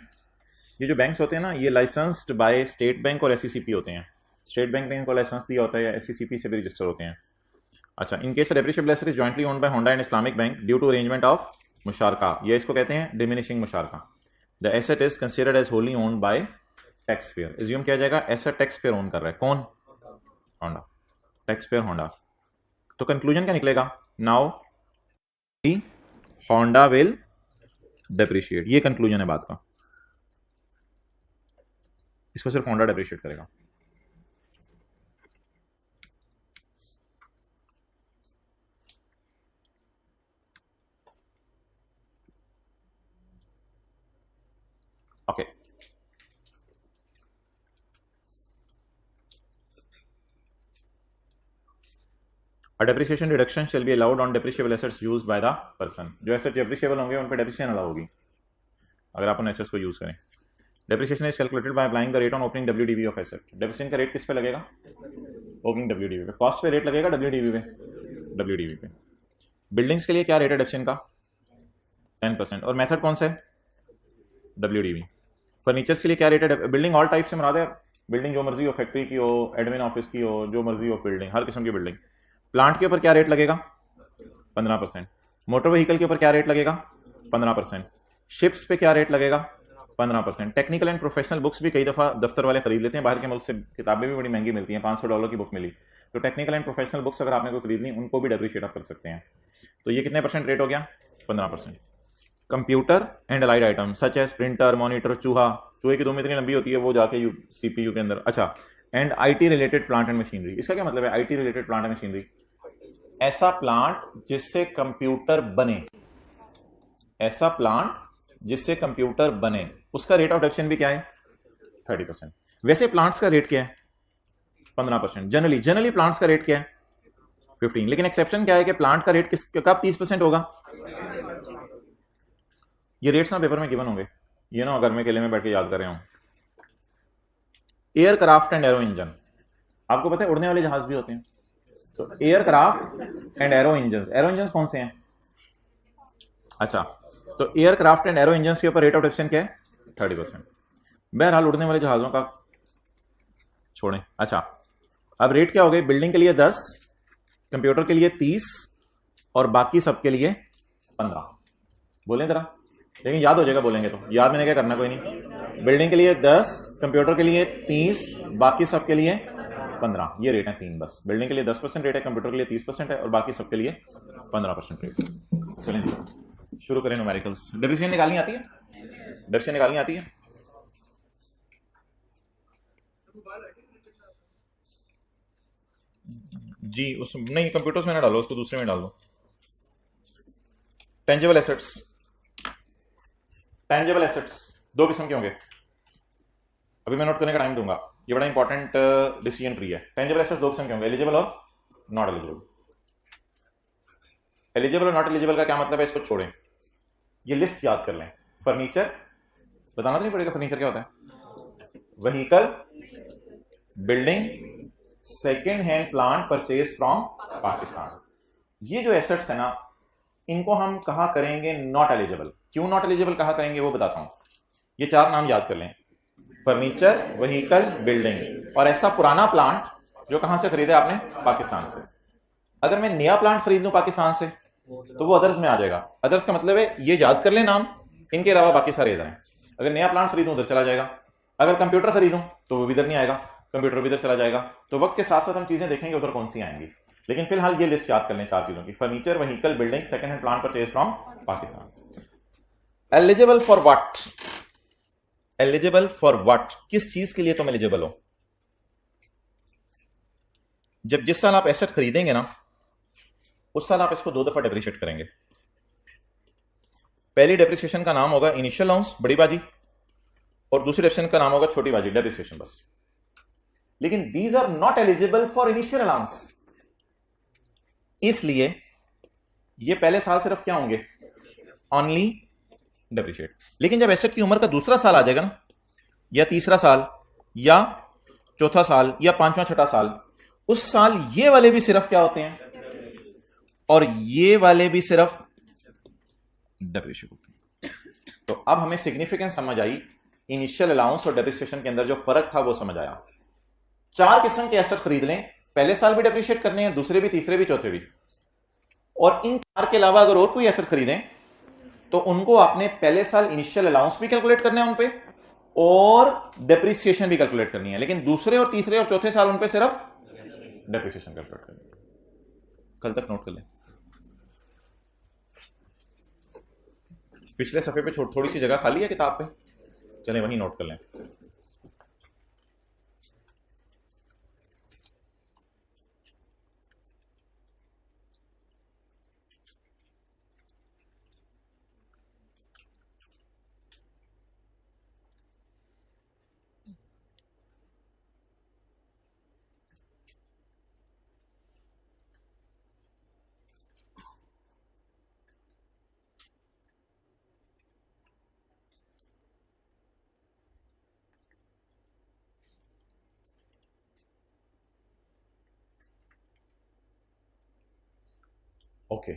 ये जो बैंक्स होते हैं ना, ये लाइसेंस्ड बाय स्टेट बैंक और एससीसीपी होते हैं। स्टेट बैंक ने इनको लाइसेंस दिया होता है या एससीसीपी से भी रजिस्टर होते हैं। अच्छा, in case depreciable asset is jointly owned by Honda and Islamic bank due to arrangement of मुशारका, ये इसको कहते हैं डिमिनिशिंग मुशारका। The asset is considered as wholly owned by taxpayer. Assume किया जाएगा एसेट टैक्स पेयर ओन कर रहा है, कौन? Honda, tax payer Honda. तो कंक्लूजन क्या निकलेगा? नाउ होंडा विल डेप्रिशिएट, ये कंक्लूजन है बात का। इसको सिर्फ होंडा डेप्रिशिएट करेगा। Okay, A depreciation reduction shall be allowed on depreciable assets used by the person। जो एसेट डेप्रिशिएबल होंगे उन पर डेप्रिसिएशन अलाउ होगी अगर आप उन एसेट्स को यूज करें। Depreciation is calculated by applying the rate on opening WDV of asset. Depreciation का रेट किस पे लगेगा? ओपनिंग डब्ल्यूडीवी पे। कॉस्ट पे रेट लगेगा डब्ल्यूडीवी पे, डब्ल्यूडीवी पे। बिल्डिंग्स के लिए क्या रेट है डेप्रिसिएशन का? 10%। और मेथड कौन सा है? डब्ल्यूडीवी। फर्नीचर्स के लिए क्या रेट है? बिल्डिंग ऑल टाइप से मुराद है, बिल्डिंग जो मर्जी हो, फैक्ट्री की हो, एडमिन ऑफिस की हो, जो मर्जी हो बिल्डिंग, हर किस्म की बिल्डिंग। प्लांट के ऊपर क्या रेट लगेगा? 15%। मोटर व्हीकल के ऊपर क्या रेट लगेगा? 15%। शिप्स पे क्या रेट लगेगा? 15%। टेक्निकल एंड प्रोफेशनल बुक्स भी कई दफ़ा दफ्तर वाले खरीद लेते हैं, बाहर के मुल्क से किताबें भी बड़ी महंगी मिलती हैं, $500 की बुक मिली, तो टेक्निकल एंड प्रोफेशनल बुक्स अगर आपने कोई खरीदनी उनको भी डेप्रिशिएट आप कर सकते हैं। तो ये कितने परसेंट रेट हो गया? 15%। Computer and allied item such as printer, monitor, चूहे की दुम इतनी लंबी होती है वो जाके सीपीयू के अंदर। अच्छा, and IT related plant and machinery. इसका क्या मतलब है IT related plant and machinery? ऐसा प्लांट जिससे कंप्यूटर बने, ऐसा प्लांट जिससे कंप्यूटर बने, उसका रेट ऑफ डेप्रिसिएशन भी क्या है? 30%। वैसे प्लांट्स का रेट क्या है? 15%। जनरली प्लांट्स का रेट क्या है? 15। लेकिन एक्सेप्शन क्या है कि प्लांट का रेट कब 30% होगा? ये रेट्स ना पेपर में गिवन होंगे, ये ना अगर मैं अकेले में बैठ के याद कर रहा हूं। एयरक्राफ्ट एंड एरो इंजन, आपको पता है उड़ने वाले जहाज भी होते हैं। तो एयरक्राफ्ट एंड एरो इंजन कौन से हैं? अच्छा, तो एयरक्राफ्ट एंड एरो इंजन के ऊपर रेट ऑफ डेप्रिसिएशन क्या है? 30%। बहरहाल उड़ने वाले जहाजों का छोड़ें। अच्छा, अब रेट क्या हो गए? बिल्डिंग के लिए 10, कंप्यूटर के लिए 30 और बाकी सबके लिए 15। बोलें जरा, लेकिन याद हो जाएगा बोलेंगे तो, याद मैंने क्या करना कोई नहीं। बिल्डिंग के लिए 10, कंप्यूटर के लिए 30, बाकी सबके लिए 15। ये रेट है 3 बस। बिल्डिंग के लिए 10% रेट है, कंप्यूटर के लिए 30% है और बाकी सबके लिए 15% रेट। चलें शुरू करें न्यूमेरिकल्स। डेप्रिसिएशन निकालनी आती है? डेप्रिसिएशन निकालनी आती है? जी, उस नहीं, कंप्यूटर्स में ना डालो, उसको दूसरे में डाल दो। टेंजिबल एसेट्स, टेंजिबल एसेट्स दो किस्म के होंगे, अभी मैं नोट करने का टाइम दूंगा, ये बड़ा इंपॉर्टेंट डिसीजन ट्री है। टेंजिबल एसेट्स दो किस्म के होंगे, एलिजिबल और नॉट एलिजिबल। एलिजिबल और नॉट एलिजिबल का क्या मतलब है इसको छोड़ें, ये लिस्ट याद कर लें। फर्नीचर, बताना तो नहीं पड़ेगा फर्नीचर क्या होता है। Vehicle, building, second hand plant purchase from Pakistan. ये जो एसेट्स है ना, इनको हम कहा करेंगे नॉट एलिजिबल। क्यों नॉट एलिजिबल कहा करेंगे वो बताता हूं। ये 4 नाम याद कर लें, फर्नीचर, व्हीकल, बिल्डिंग और ऐसा पुराना प्लांट जो कहां से खरीदा आपने? पाकिस्तान से। अगर मैं नया प्लांट खरीद लूं पाकिस्तान से तो वो अदर्स में आ जाएगा। अदर्स का मतलब है ये याद कर ले नाम, इनके अलावा बाकी सारे इधर हैं। अगर नया प्लांट खरीदूं उधर चला जाएगा, अगर कंप्यूटर खरीदूं तो वो भी इधर नहीं आएगा, कंप्यूटर भी इधर चला जाएगा। तो वक्त के साथ साथ हम चीजें देखेंगे उधर कौन सी आएंगी, लेकिन फिलहाल ये लिस्ट याद कर लें 4 चीजों की। Furniture, vehicle, building, second hand plant purchase from Pakistan. Eligible for what? Eligible for what, किस चीज के लिए तुम एलिजिबल हो? जब जिस साल आप एसेट खरीदेंगे ना, उस साल आप इसको 2 दफा डेप्रिशिएट करेंगे। पहली डेप्रिसिएशन का नाम होगा इनिशियल अलाउंस, बड़ी बाजी, और दूसरी डेप्रिसिएशन का नाम होगा छोटी बाजी, डेप्रिसिएशन बस। लेकिन these are not eligible for initial allowance, इसलिए ये पहले साल सिर्फ क्या होंगे, ओनली डेप्रिशिएट। लेकिन जब एसेट की उम्र का दूसरा साल आ जाएगा ना, या तीसरा साल या चौथा साल या पांचवा छठा साल, उस साल ये वाले भी सिर्फ क्या होते हैं और ये वाले भी सिर्फ डेप्रिशिएट होते हैं। तो अब हमें सिग्निफिकेंस समझ आई, इनिशियल अलाउंस और डेप्रिसिएशन के अंदर जो फर्क था वो समझ आया। 4 किस्म के एसेट खरीद लें, पहले साल भी डेप्रिशिएट करने हैं, दूसरे भी, तीसरे भी, चौथे भी, और इन 4 के अलावा अगर और कोई एसेट खरीदें तो उनको आपने पहले साल इनिशियल अलाउंस भी कैलकुलेट करना है उन पे और डेप्रिसिएशन भी कैलकुलेट करनी है, लेकिन दूसरे और तीसरे और चौथे साल उन पे सिर्फ डेप्रिसिएशन कैलकुलेट करनी है। कल तक नोट कर लें। पिछले सफे पे थोड़ी सी जगह खाली है किताब पे, चलें वहीं नोट कर लें। ओके,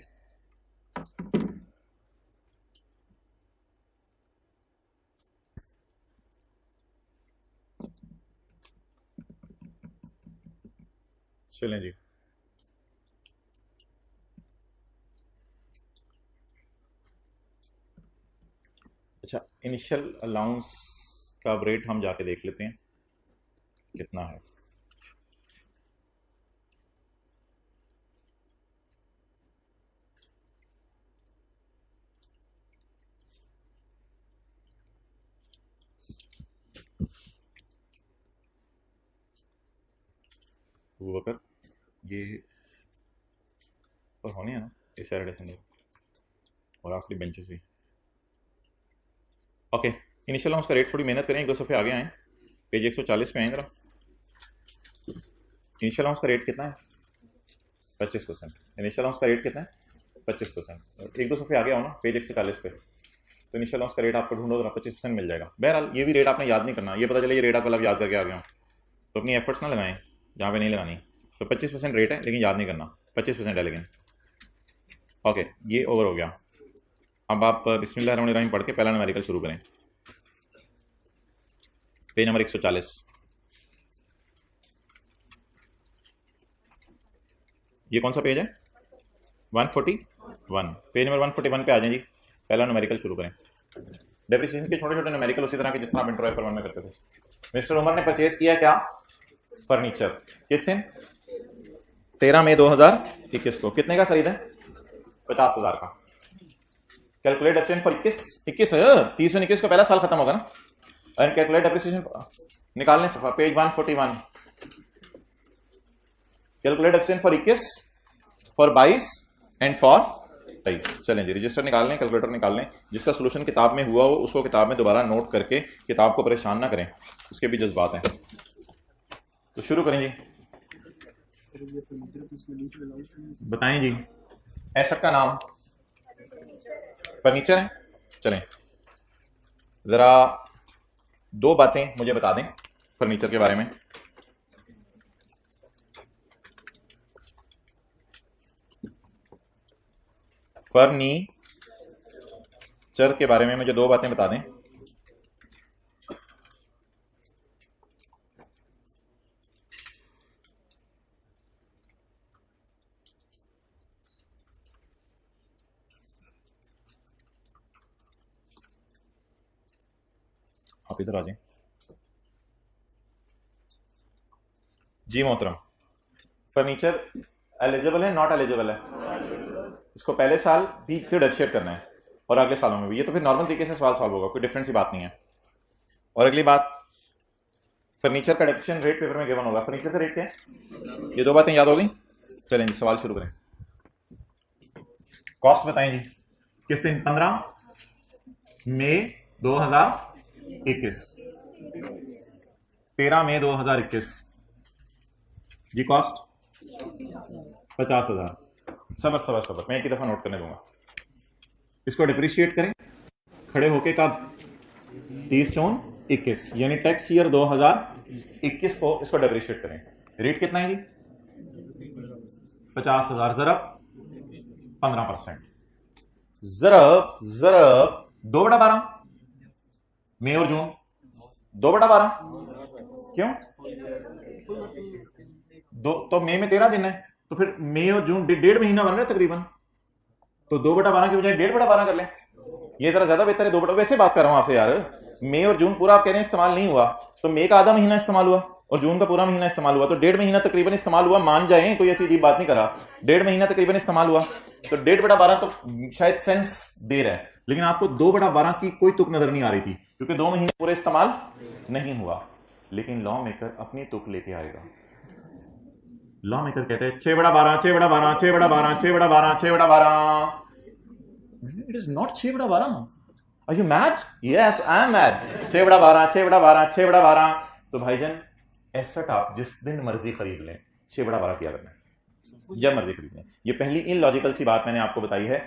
चलें जी। अच्छा, इनिशियल अलाउंस का रेट हम जाके देख लेते हैं कितना है। वो अगर ये पर होने हैं ना, इस सैटरडे संडे और आखिरी बेंचेस भी। ओके, इनिशियल अलाउंस का रेट, थोड़ी मेहनत करें, एक दो सफ़े आगे आए, पेज 140 पे आए जरा। इनिशियल अलाउंस का रेट कितना है? 25%। इनिशियल अलाउंस का रेट कितना है? 25%। एक दो सफ़े आगे आओ ना, पेज 140 पे, तो इनिशियल अलाउंस का रेट आपको ढूंढो, 25% मिल जाएगा। बहरहाल ये भी रेट आपने याद नहीं करना, ये पता चले ये रेट आप याद करके आ गया हूँ, तो अपनी एफर्ट्स ना लगाएं जहाँ पे नहीं लगानी। तो 25% रेट है, लेकिन याद नहीं करना, 25% है लेकिन। ओके, ये ओवर हो गया। अब आप बिस्मिल्लाहिर्रहमानिर्रहीम पढ़ के पहला न्यूमेरिकल शुरू करें, पेज नंबर 140। ये कौन सा पेज है? 141। पेज नंबर 141 पे आ जाए जी, पहला न्यूमेरिकल शुरू करें। डेप्रिसिएशन के छोटे छोटे न्यूमेरिकल उसी तरह के जिस तरह आप इंट्रो पेपर 1 में करते थे। मिस्टर उमर ने परचेज किया क्या? फर्नीचर। किस दिन? 13 मई 2021 को। कितने का खरीदा? 50,000 का। कैलकुलेट डेप्रिसिएशन फॉर 21 है, 30/21 को पहला साल खत्म होगा ना। एंड कैलकुलेट डेप्रिसिएशन निकालने से page 141। Calculate depreciation for 21, for 22 and for 23। चलें जी, रजिस्टर निकाल लें, कैलकुलेटर निकाल लें। जिसका सोल्यूशन किताब में हुआ हो उसको किताब में दोबारा नोट करके किताब को परेशान ना करें, उसके भी जज्बात हैं। तो शुरू करें जी, बताएं जी। एसेट का नाम फर्नीचर है। चलें जरा 2 बातें मुझे बता दें फर्नीचर के बारे में। फर्नीचर के बारे में मुझे 2 बातें बता दें। आप इधर आ जाएं जी मोहतरम। फर्नीचर एलिजिबल है, नॉट एलिजिबल है? इसको पहले साल भी से डेप्रिशिएट करना है और अगले सालों में भी। ये तो फिर नॉर्मल तरीके से सवाल सॉल्व होगा, कोई डिफरेंस की बात नहीं है। और अगली बात, फर्नीचर का डेप्रिसिएशन रेट पेपर में गिवन होगा। फर्नीचर का रेट क्या है? ये 2 बातें याद हो गई। चलें जी, सवाल शुरू करें। कॉस्ट बताएं जी। किस दिन? 15 मई 2021। 13 मई 2021। जी कॉस्ट 50,000। सबर सबर सबर, मैं एक ही दफा नोट करने दूंगा। इसको डिप्रिशिएट करें खड़े होके कब? 30/6/21, यानी टैक्स ईयर 2021 को इसको डिप्रिशिएट करें। रेट कितना है जी? 50,000 जरब 15%, जरब जरब 2/12, मई और जून 2/12। क्यों? दो तो मई में 13 दिन है, तो फिर मई और जून 1.5 महीना बन रहा है तकरीबन, तो 2/12 की बजाय 1.5/12 कर लें। ये जरा ज्यादा बेहतर है। 2/, वैसे बात कर रहा हूं आपसे यार, मई और जून पूरा आप कह रहे हैं इस्तेमाल नहीं हुआ, तो मई का आधा महीना इस्तेमाल हुआ और जून का पूरा महीना इस्तेमाल हुआ, तो 1.5 महीना तकरीबन इस्तेमाल हुआ। मान जाए, कोई ऐसी अजीब बात नहीं करा, 1.5 महीना तकरीबन इस्तेमाल हुआ, तो 1.5/12 तो शायद सेंस दे रहा है, लेकिन आपको 2/12 की कोई तुक नजर नहीं आ रही थी, क्योंकि 2 महीने पूरे इस्तेमाल नहीं हुआ। लेकिन लॉ मेकर अपनी तुक लेके आएगा। लॉ मेकर कहते हैं 6/12, 6/12, 6/12, 6/12, 6/12। It is not 6/12। Are you mad? Yes I am mad. 6/12, 6/12, 6/12। तो भाईजान एसेट आप जिस दिन मर्जी खरीद लें, 6/12 किया करना है, जब मर्जी खरीद लें। ये पहली इनलॉजिकल सी बात मैंने आपको बताई है।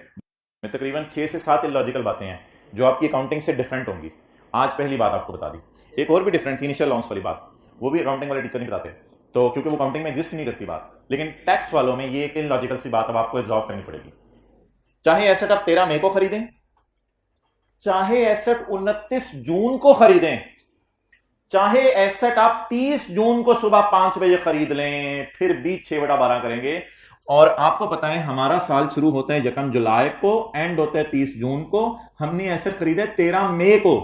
मैं तकरीबन 6 से 7 इलॉजिकल बातें हैं जो आपकी अकाउंटिंग से डिफरेंट होंगी। आज पहली बात आपको बता दी। एक और भी डिफरेंट थी इनिशियल लॉन्स वाली बात, वो भी अकाउंटिंग वाले टीचर नहीं बताते, तो क्योंकि वो अकाउंटिंग में एग्जिस्ट नहीं करती बात। लेकिन टैक्स वालों में ये एक इलॉजिकल सी बात अब आपको एब्जॉर्व करनी पड़ेगी। चाहे एसेट आप 13 मई को खरीदें, चाहे एसेट 29 जून को खरीदें, चाहे एसेट आप 30 जून को सुबह 5 बजे खरीद लें, फिर भी 6/12 करेंगे। और आपको पता है हमारा साल शुरू होता है 1 जुलाई को, एंड होता है 30 जून को। हमने एसेट खरीदे 13 मई को,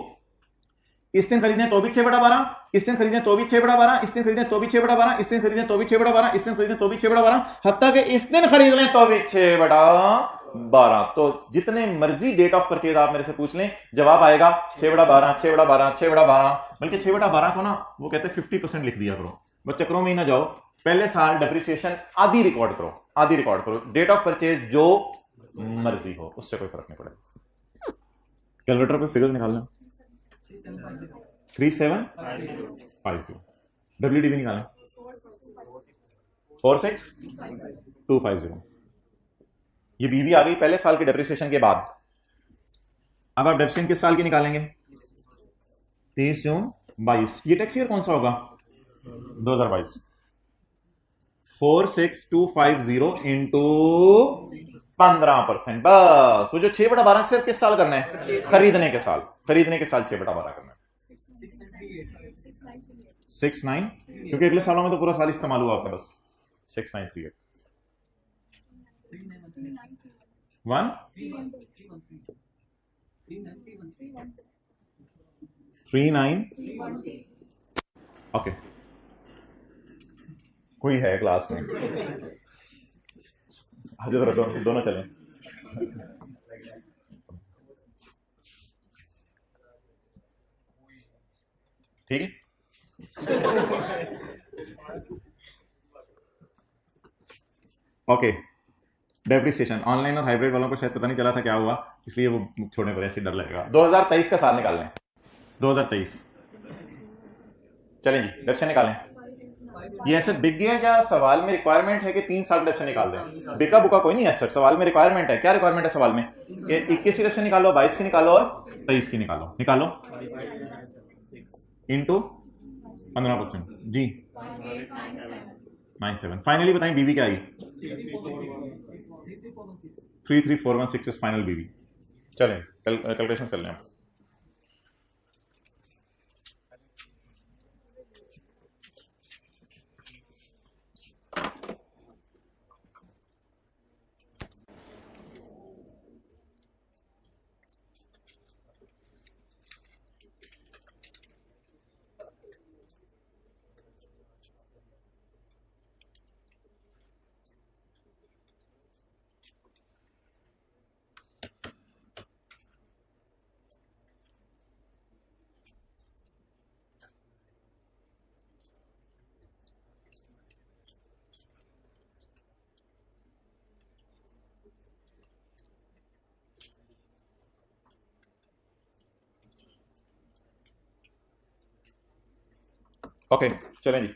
इस दिन खरीदें तो भी 6/12, इस दिन खरीदें तो भी 6/12, इस दिन खरीदें तो भी 6/12, इस दिन खरीदें तो भी 6/12, इस दिन खरीदें तो भी 6/12, हत्ता कि इस दिन खरीद लें तो भी 6/12। तो जितने मर्जी डेट ऑफ परचेज आप मेरे से पूछ लें, जवाब आएगा 6/12, 6/12, 6/12। बल्कि 6/12 को ना वो कहते हैं 50% लिख दिया करो, वो चक्रों में ही ना जाओ। पहले साल डेप्रिसिएशन आधी रिकॉर्ड करो, आधी रिकॉर्ड करो। डेट ऑफ परचेज जो मर्जी हो, उससे कोई फर्क नहीं पड़ेगा। कैलकुलेटर पे फिगर्स निकालना। 3750, WDB निकालना 46250। ये बीवी आ गई पहले साल के डेप्रिसिएशन के बाद। अब आप डेप्रिसिएशन किस साल की निकालेंगे? 30 जून 22। ये टैक्स ईयर कौन सा होगा? 2022। 46250 इंटू 15%। बस वो जो 6/12 से किस साल करना है? खरीदने के साल, खरीदने के साल 6/12 करना है। 69, क्योंकि अगले सालों में तो पूरा साल इस्तेमाल हुआ होता है। बस 6938 1 39। ओके, कोई है क्लास में? आज जरा दोनों चलें। ठीक है। ओके, डेप्रिसिएशन ऑनलाइन और हाइब्रिड वालों को शायद पता नहीं चला था क्या हुआ, इसलिए वो छोड़ने पर ऐसे डर लगेगा। 2023 का साल निकाल लें। 2023 चलें जी, डेप्शन निकालें। ये एसेट बिक गया या सवाल में रिक्वायरमेंट है कि 3 साल डेप्शन निकाल दें? बिका बुका कोई नहीं एसेट, सवाल में रिक्वायरमेंट है। क्या रिक्वायरमेंट है सवाल में? 21 की डेप्शन निकालो, 22 की निकालो और 23 की निकालो। निकालो इंटू 15% जी 97। फाइनली बताएं बीवी क्या आई? 33416 इज फाइनल बीवी। चलें कैलकुलेशन कर लें। ओके चलें जी।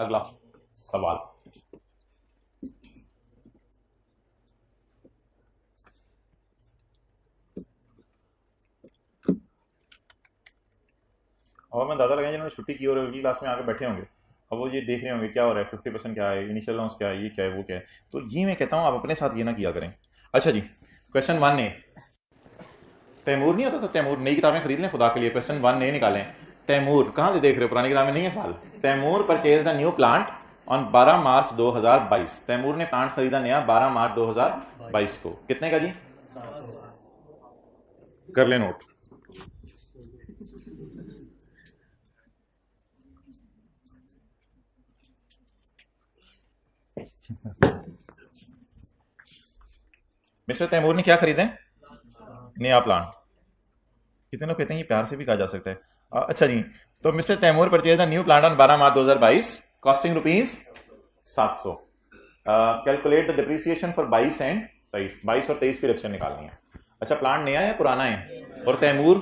अगला सवाल। और मैं दादा लगे जिन्होंने छुट्टी की और अगली क्लास में आकर बैठे होंगे, अब वो ये देख रहे होंगे क्या हो रहा है, 50% क्या है, इनिशियल अलाउंस क्या है, ये क्या है, वो क्या है। तो ये मैं कहता हूँ आप अपने साथ ये ना किया करें। अच्छा जी, क्वेश्चन 1 ने तैमूर नहीं होता तो तैमूर, नई किताबें खरीद लें खुदा के लिए, क्वेश्चन 1 ने निकालें। तैमूर कहाँ से देख रहे हो, पुरानी किताब में नहीं है सवाल। Taimur purchase the new plant on 12 March 2022। Taimur ने प्लांट खरीदा नया 12 मार्च 2022 को। कितने का जी, कर ले नोट। मिस्टर तैमूर ने क्या खरीदे, नया प्लांट। कितने लोग कहते हैं ये प्यार से भी कहा जा सकता है। अच्छा जी, तो mister Taimur purchase the new plant on 12 March 2022 costing rupees 700। Calculate the depreciation for 22 and 23। 22 और 23 की डिप्रेशन निकालनी है। अच्छा, प्लांट नया है पुराना है, और तैमूर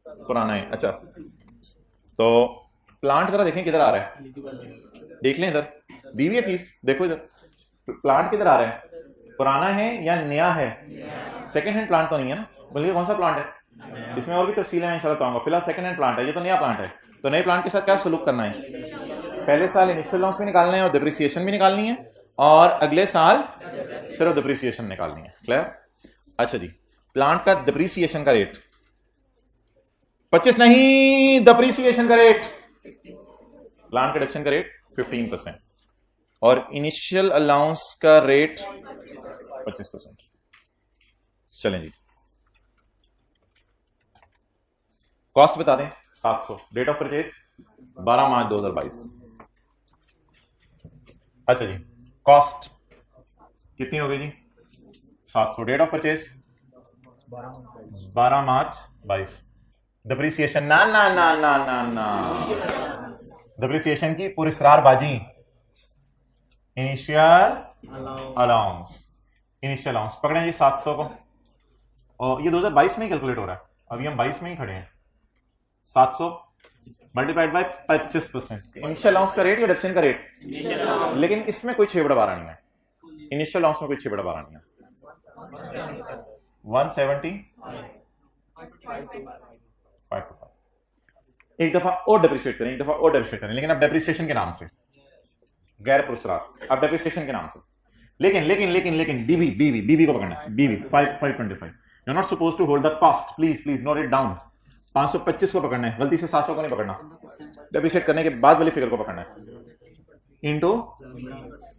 पुराना है। अच्छा, तो प्लांट जरा देखें किधर आ रहा है, देख लें इधर, दी हुई है फीस, देखो इधर प्लांट किधर आ रहा है, पुराना है या नया है। सेकंड हैंड प्लांट तो नहीं है ना, बल्कि कौन सा प्लांट है, इसमें और भी तफसीलें मैं इंशाल्लाह बताऊंगा। फिलहाल सेकंड हैंड प्लांट है, ये तो नया प्लांट है। तो नए प्लांट के साथ क्या सलूक करना है, पहले साल इनिशियल लॉस भी निकालना है और डिप्रिसिएशन भी निकालनी है, और अगले साल सिर्फ डिप्रिसिएशन निकालनी है। क्लियर। अच्छा जी, प्लांट का डिप्रिसिएशन का रेट 25 नहीं, डिप्रिसिएशन का रेट, प्लांट का डिडक्शन का रेट 15% और इनिशियल अलाउंस का रेट 25%। चलें जी, कॉस्ट बता दें 700, डेट ऑफ परचेज 12 मार्च 2022। अच्छा जी, कॉस्ट कितनी हो गई जी, 700, date of purchase 12 March 22। Depreciation ना ना ना ना ना ना, डिप्रिसिएशन की पुरस्रारबाजी, इनिशियल अलाउंस, इनिशियल अलाउंस पकड़े जी 700 को, और ये 2022 में ही कैलकुलेट हो रहा है, अभी हम 22 में ही खड़े हैं। 700 मल्टीप्लाइड बाय 25%। इनिशियल अलाउंस का रेट या डिडक्शन का रेट, लेकिन इसमें कोई छेबड़ा बारह नहीं है, इनिशियल अलाउंस में कोई छेबड़ा बारह नहीं है। 170 एक दफा और डिप्रिशिएट करें, एक दफा और डिप्रिशिएट करें, लेकिन अब डिप्रिसिएशन के नाम से, गैर पुरस्कार, अब डिप्रिसिएशन के नाम से। लेकिन लेकिन लेकिन लेकिन बीवी बीवी बीवी को पकड़ना है, BV 525। You are not suppose to hold the cost, please please note it down. 525 को पकड़ना है, गलती से 700 को नहीं पकड़ना, डिप्रिशिएट करने के बाद वाली फिगर को पकड़ना है, इनटू।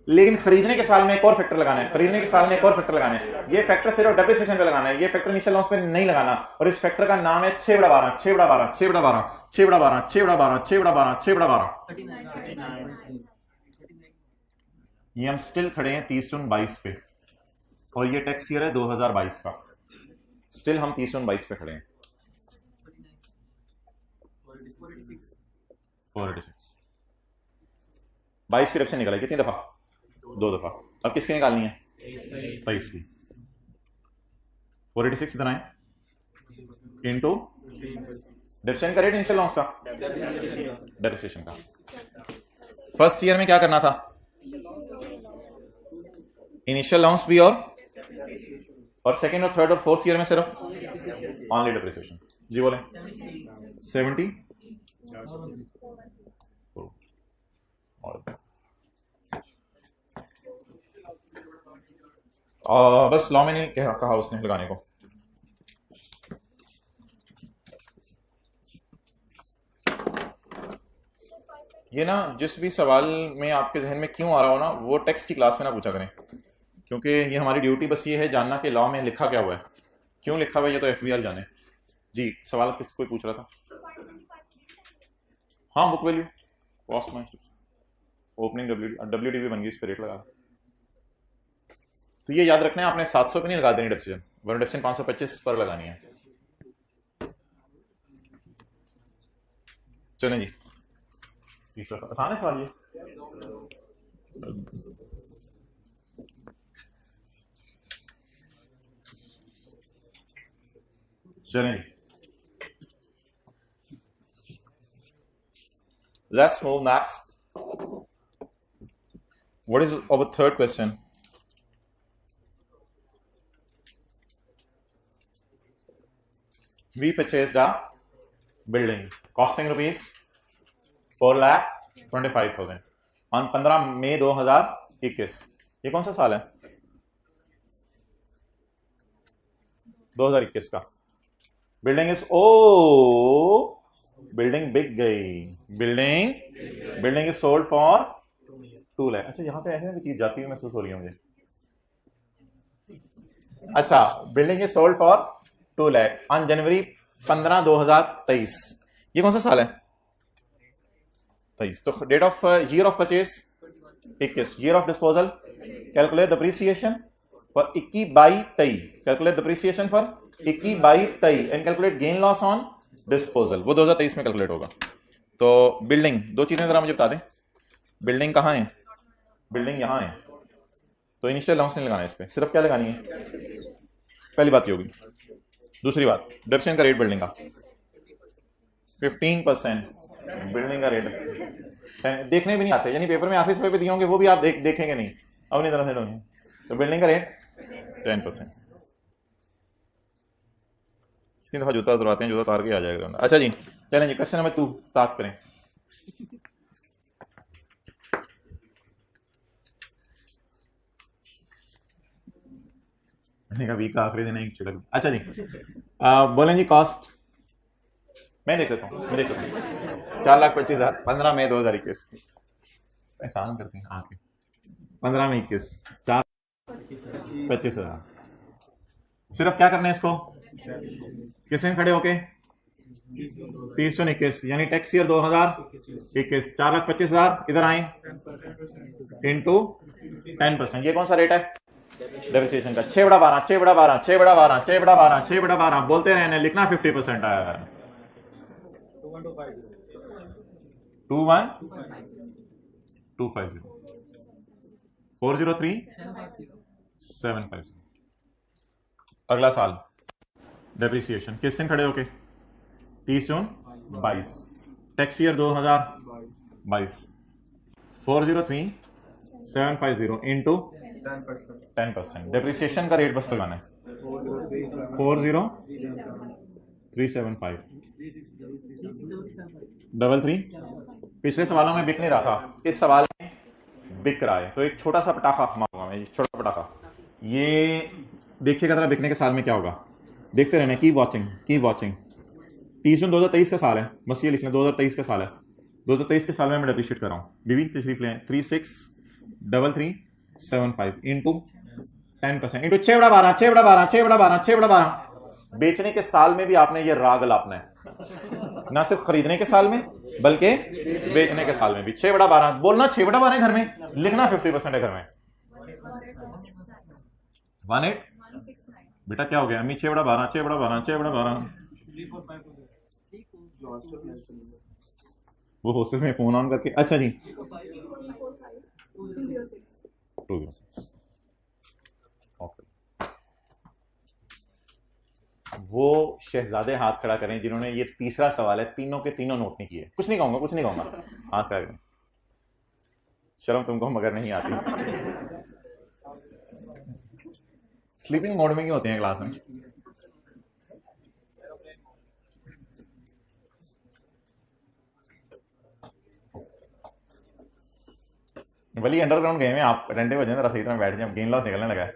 लेकिन खरीदने के साल में एक और फैक्टर लगाना है, खरीदने के साल में एक और फैक्टर लगाना है, ये फैक्टर सिर्फ डिप्रिसिएशन पे लगाना है, ये फैक्टर इनिशियल लॉस पे नहीं लगाना, और इस फैक्टर का नाम है 6 बड़ा 12, 6 बड़ा 12, 6 बड़ा 12, 6 बड़ा 12, 6 बड़ा 12, 6 बड़ा 12, 6 बड़ा 12। ये हम स्टिल खड़े हैं 30 जून 22 पे, और ये टैक्स ईयर है 2022 का, स्टिल हम 30 जून 22 पे खड़े हैं। 486 22 की डिडक्शन निकाली कितनी दफा, 2 दफा। अब किसकी निकालनी है, 23 की। 486 इतना है इनटू डिडक्शन का रेट, इनिशियल लॉस का, डेप्रिसिएशन का। फर्स्ट ईयर में क्या करना था, इनिशियल लॉस भी, और सेकंड और थर्ड और फोर्थ ईयर में सिर्फ ऑनली डिप्रिसिएशन। जी बोले 70 बस लॉ में नहीं कहा उसने लगाने को। ये ना जिस भी सवाल में आपके जहन में क्यों आ रहा हो ना, वो टेक्स्ट की क्लास में ना पूछा करें, क्योंकि ये हमारी ड्यूटी बस ये है जानना कि लॉ में लिखा क्या हुआ है, क्यों लिखा हुआ है ये तो एफबीआई जाने। जी सवाल किस कोई पूछ रहा था। हाँ book value, cost minus opening WDV बन गई, इस पर रेट लगा। तो ये याद रखना है आपने 700 पे नहीं लगा देनी डिडक्शन, वरना डिडक्शन 525 पर लगानी है। चलें जी, तीसरा आसान है सवाल ये। चलें जी, let's move next. What is our third question? We purchased a building costing rupees 4,25,000 on 15 मई 2021. ये कौन सा साल है? 2021 का. बिल्डिंग इज बिल्डिंग बिक गई. Building is sold for 2 lakh. अच्छा, यहां से ऐसे कोई चीज जाती हुई महसूस हो रही है मुझे. अच्छा, building is sold for 2 lakh on January 15 2023. ये कौन सा साल है? 23. तो date of year of purchase 21. Year of disposal calculate depreciation for 21/22. Calculate depreciation for 21/23 and calculate gain loss on disposal. वो 2023 में कैलकुलेट होगा. तो बिल्डिंग, 2 चीजें जरा मुझे बता दें. बिल्डिंग कहाँ है? बिल्डिंग यहाँ है. तो इनिशियल अलाउंस नहीं लगाना है इस पे, सिर्फ क्या लगानी है? पहली बात ये होगी. दूसरी बात, डिप्रेशन का रेट बिल्डिंग का 15%. बिल्डिंग का रेट देखने भी नहीं आते, यानी पेपर में आखिरी सफे पे दिए होंगे वो भी आप देखेंगे नहीं अपनी तरफ से होंगे. तो बिल्डिंग का रेट 10%. कितनी दफा जूता उतरवाते हैं, जूता उतार के आ जाएगा. अच्छा जी, चलें जी, क्वेश्चन नंबर 2 स्टार्ट करें. वीक का आखिरी दिन है, एक चिड़क. अच्छा जी, बोलें जी कॉस्ट. मैं देख लेता हूँ 4,25,000 15 मई 2021. एहसान करते हैं आके 15 मई 21 4,25,000. सिर्फ क्या करना है इसको? किसने खड़े होके 30/21 यानी टैक्स ईयर 2021 4,25,000 इधर आए इंटू 10%. ये कौन सा रेट है डेप्रिसिएशन का? 6/12 6/12 6/12 6/12 6/12 बोलते रहने, लिखना 50% आया है. 21,250 403,750. अगला साल डेप्रिसिएशन किस दिन खड़े होके 30 जून 22. Tax year 2022 403,750 into 10%. डेप्रिसिएशन का रेट बस लगाना है 40375 33. पिछले सवालों में बिक नहीं रहा था, इस सवाल में बिक रहा है. तो एक छोटा सा पटाखा मारूंगा मैं, छोटा पटाखा. ये देखिएगा जरा बिकने के साल में क्या होगा. देखते रहना, की वॉचिंग 30 जून 2023 का साल है, बस ये लिख लें 2023 का साल है. 2023 के साल में मैं डेप्रिशिएट कर रहा हूँ. बीवी तशरीफ लें 36,3375 इंटू 10% इंटू 6/12 6/12 6/12 6/12. बेचने के साल में भी आपने ये राग लापना है, ना सिर्फ खरीदने के साल में बल्कि बेचने के साल में भी. 6/12 बोलना, 6/12 घर में लिखना, 50% है घर में. 18 बेटा क्या हो गया अम्मी? 6/12 6/12 6/12. वो हॉस्टल में फोन ऑन करके. अच्छा जी 206. वो शहजादे हाथ खड़ा करें जिन्होंने ये तीसरा सवाल है तीनों के तीनों नोट नहीं किए. कुछ नहीं कहूंगा हाथ खड़ा करें. शर्म तुमको मगर नहीं आती. स्लीपिंग मोड में क्यों होते हैं क्लास में? वली अंडरग्राउंड गए में आप रंडे बजे सही तरह बैठ जाए, गेन लॉस निकलने लगा है.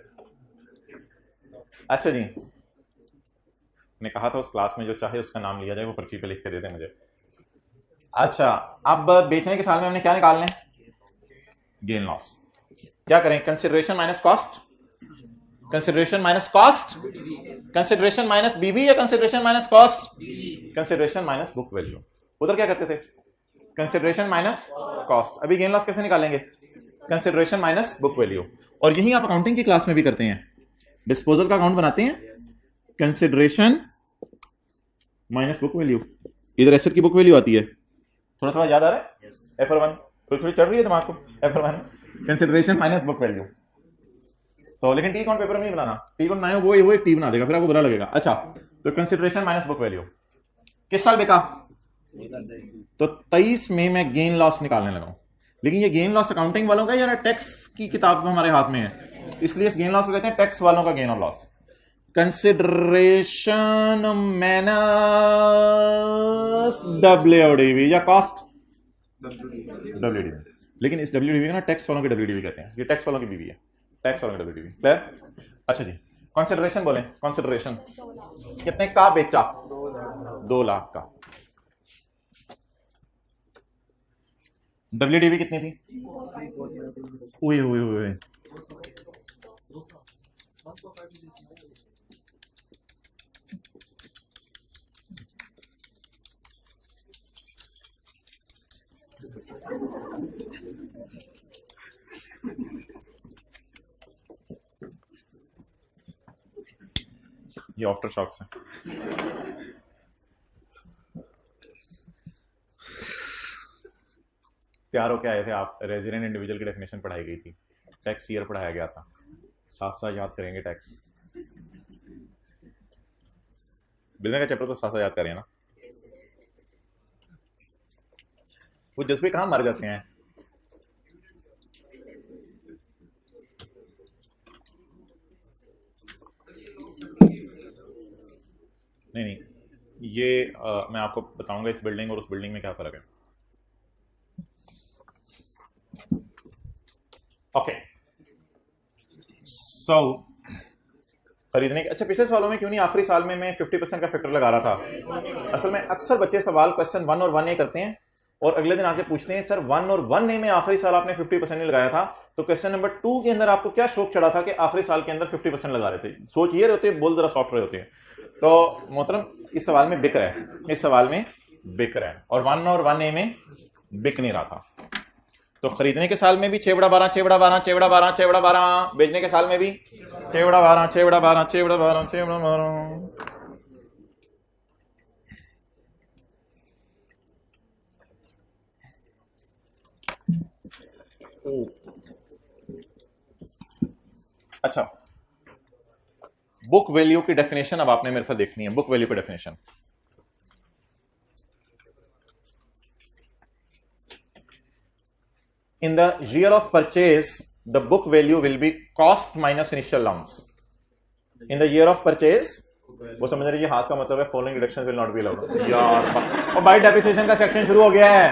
अच्छा जी, ने कहा था उस क्लास में जो चाहे उसका नाम लिया जाए वो पर्ची पे लिख के दे दे मुझे. अच्छा, अब बेचने के साल में हमने क्या निकालना है? Gain loss. क्या करें? Consideration minus cost, consideration minus cost, consideration minus बीवी या consideration minus cost? Consideration minus book value. उधर क्या करते थे? Consideration minus cost. अभी गेन लॉस कैसे निकालेंगे? Consideration minus book value. और यही आप अकाउंटिंग की क्लास में भी करते हैं. डिस्पोजल का अकाउंट बनाते हैं, कंसिडरेशन माइनस बुक वैल्यू. इधर एसेट की बुक वैल्यू आती है. थोड़ा थोड़ा याद आ रहा है? FR1 थोड़ी चढ़ रही है दिमाग को. FR1 consideration minus book value. तो लेकिन टी अकाउंट पेपर में नहीं बनाना. टी अकाउंट बनाए वो एक टी बना देगा, फिर आपको बुरा लगेगा. अच्छा, तो कंसिडरेशन माइनस बुक वैल्यू किस साल बिका? तो 23 में मैं गेन लॉस निकालने लगा हूं. लेकिन ये गेन लॉस अकाउंटिंग वालों का या टैक्स की किताब हमारे हाथ में है, इसलिए इस गेन लॉस को कहते हैं टैक्स वालों का गेन और लॉस। कंसिडरेशन माइनस डब्ल्यूडीवी या कॉस्ट डब्ल्यूडीवी, लेकिन इस डब्ल्यूडीवी का ना टैक्स वालों के डब्ल्यूडीवी कहते हैं, ये टैक्स वालों की बीवी है, टैक्स वालों की डब्ल्यूडीवी। क्लियर? अच्छा जी, कंसिडरेशन बोले, कंसिडरेशन कितने का बेचा? 2 लाख का। डब्ल्यूडीवी कितनी थी? ओए ओए ओए, ये आफ्टर शॉक्स है। तैयार होके आए थे आप, रेजिडेंट इंडिविजुअल की डेफिनेशन पढ़ाई गई थी, टैक्स ईयर पढ़ाया गया था, साथ साथ याद करेंगे टैक्स। बिजनेस का चैप्टर तो साथ साथ याद करें ना, वो जज्बे कहाँ मर जाते हैं। नहीं, ये मैं आपको बताऊंगा इस बिल्डिंग और उस बिल्डिंग में क्या फर्क है। ओके, सो खरीदने के, अच्छा पिछले सालों में क्यों नहीं आखिरी साल में मैं 50% का फैक्टर लगा रहा था। असल में अक्सर बच्चे सवाल क्वेश्चन 1 और 1A करते हैं और अगले दिन आके पूछते हैं सर 1 और 1A में आखिरी साल आपने 50% नहीं लगाया था, तो क्वेश्चन नंबर 2 के अंदर आपको क्या शौक चढ़ा था कि आखिरी साल के अंदर 50% लगा रहे थे। सोच ये रहते हैं, बोल जरा सॉफ्ट रहे होते हैं। तो मोहतरम इस सवाल में बिक रहा है, इस सवाल में बिक रहा है, और 1 और 1A में बिक नहीं रहा था। तो खरीदने के साल में भी 6 बड़ा 12 6 बड़ा 12 6 बड़ा 12 6 बड़ा 12, बेचने के साल में भी 6 बड़ा 12 6 बड़ा 12 6 बड़ा 12 6 बड़ा 12। अच्छा, बुक वैल्यू की डेफिनेशन अब आपने मेरे साथ देखनी है। बुक वैल्यू की definition, in the year of purchase the book value will be cost minus initial allowance. In the year of purchase, वो समझ रही है, हाथ का मतलब है following deductions will not be allowed. यार और बाय डेप्रिसिएशन का सेक्शन शुरू हो गया है।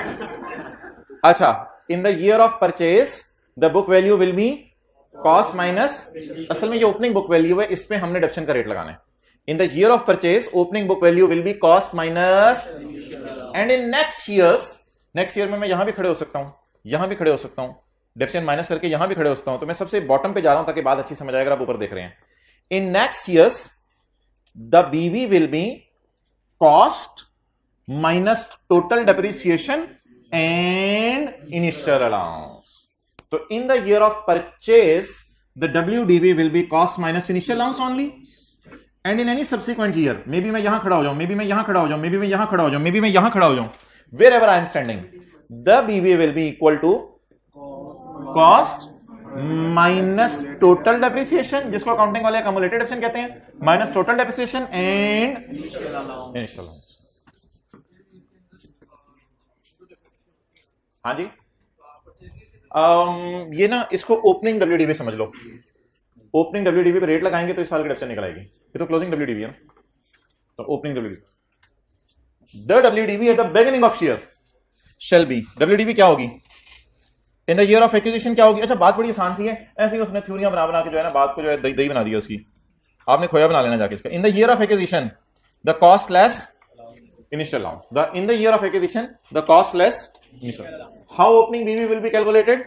अच्छा, in the year of purchase the book value will be cost minus, असल में ये ओपनिंग बुक वैल्यू है, इस पे हमने डिडक्शन का रेट लगाना है। In the year of purchase opening book value will be cost minus, and in next year में मैं यहां भी खड़े हो सकता हूं, यहां भी खड़े हो सकता हूं, डिडक्शन माइनस करके यहां भी खड़े हो सकता हूं। तो मैं सबसे बॉटम पे जा रहा हूं ताकि बात अच्छी समझ आए अगर आप ऊपर देख रहे हैं। In next years the BV will be cost minus total depreciation and initial allowance. तो in the year of purchase the WDV will be cost minus initial allowance only, and in any subsequent year, may be मैं यहां खड़ा हो जाऊं, मे बी मैं यहां खड़ा हो जाऊं, मे बी मैं यहां खड़ा हो जाऊं, मे बी मैं यहां खड़ा हो जाऊं, wherever I am standing, the BV will be equal to cost minus total depreciation, जिसको अकाउंटिंग वाले accumulated depreciation कहते हैं, minus total depreciation and initial allowance। हाँ जी, ये ना इसको ओपनिंग WDV समझ लो। ओपनिंग WDV पे रेट लगाएंगे तो इस साल की डेप्रिसिएशन निकल आएगी। ये तो क्लोजिंग WDV है ना, तो opening WDV, the WDV at the beginning of year shall be, WDV क्या होगी, इन द ईयर ऑफ एक्विजिशन क्या होगी। अच्छा, बात बड़ी आसान सी है, ऐसे ही उसने थ्योरियां बना के जो है ना बात को जो है दही बना दिया उसकी, आपने खोया बना लेना जाके इसका। In the year of acquisition the cost less initial allowance, the in the year of acquisition the cost less initial. How opening BV will be calculated,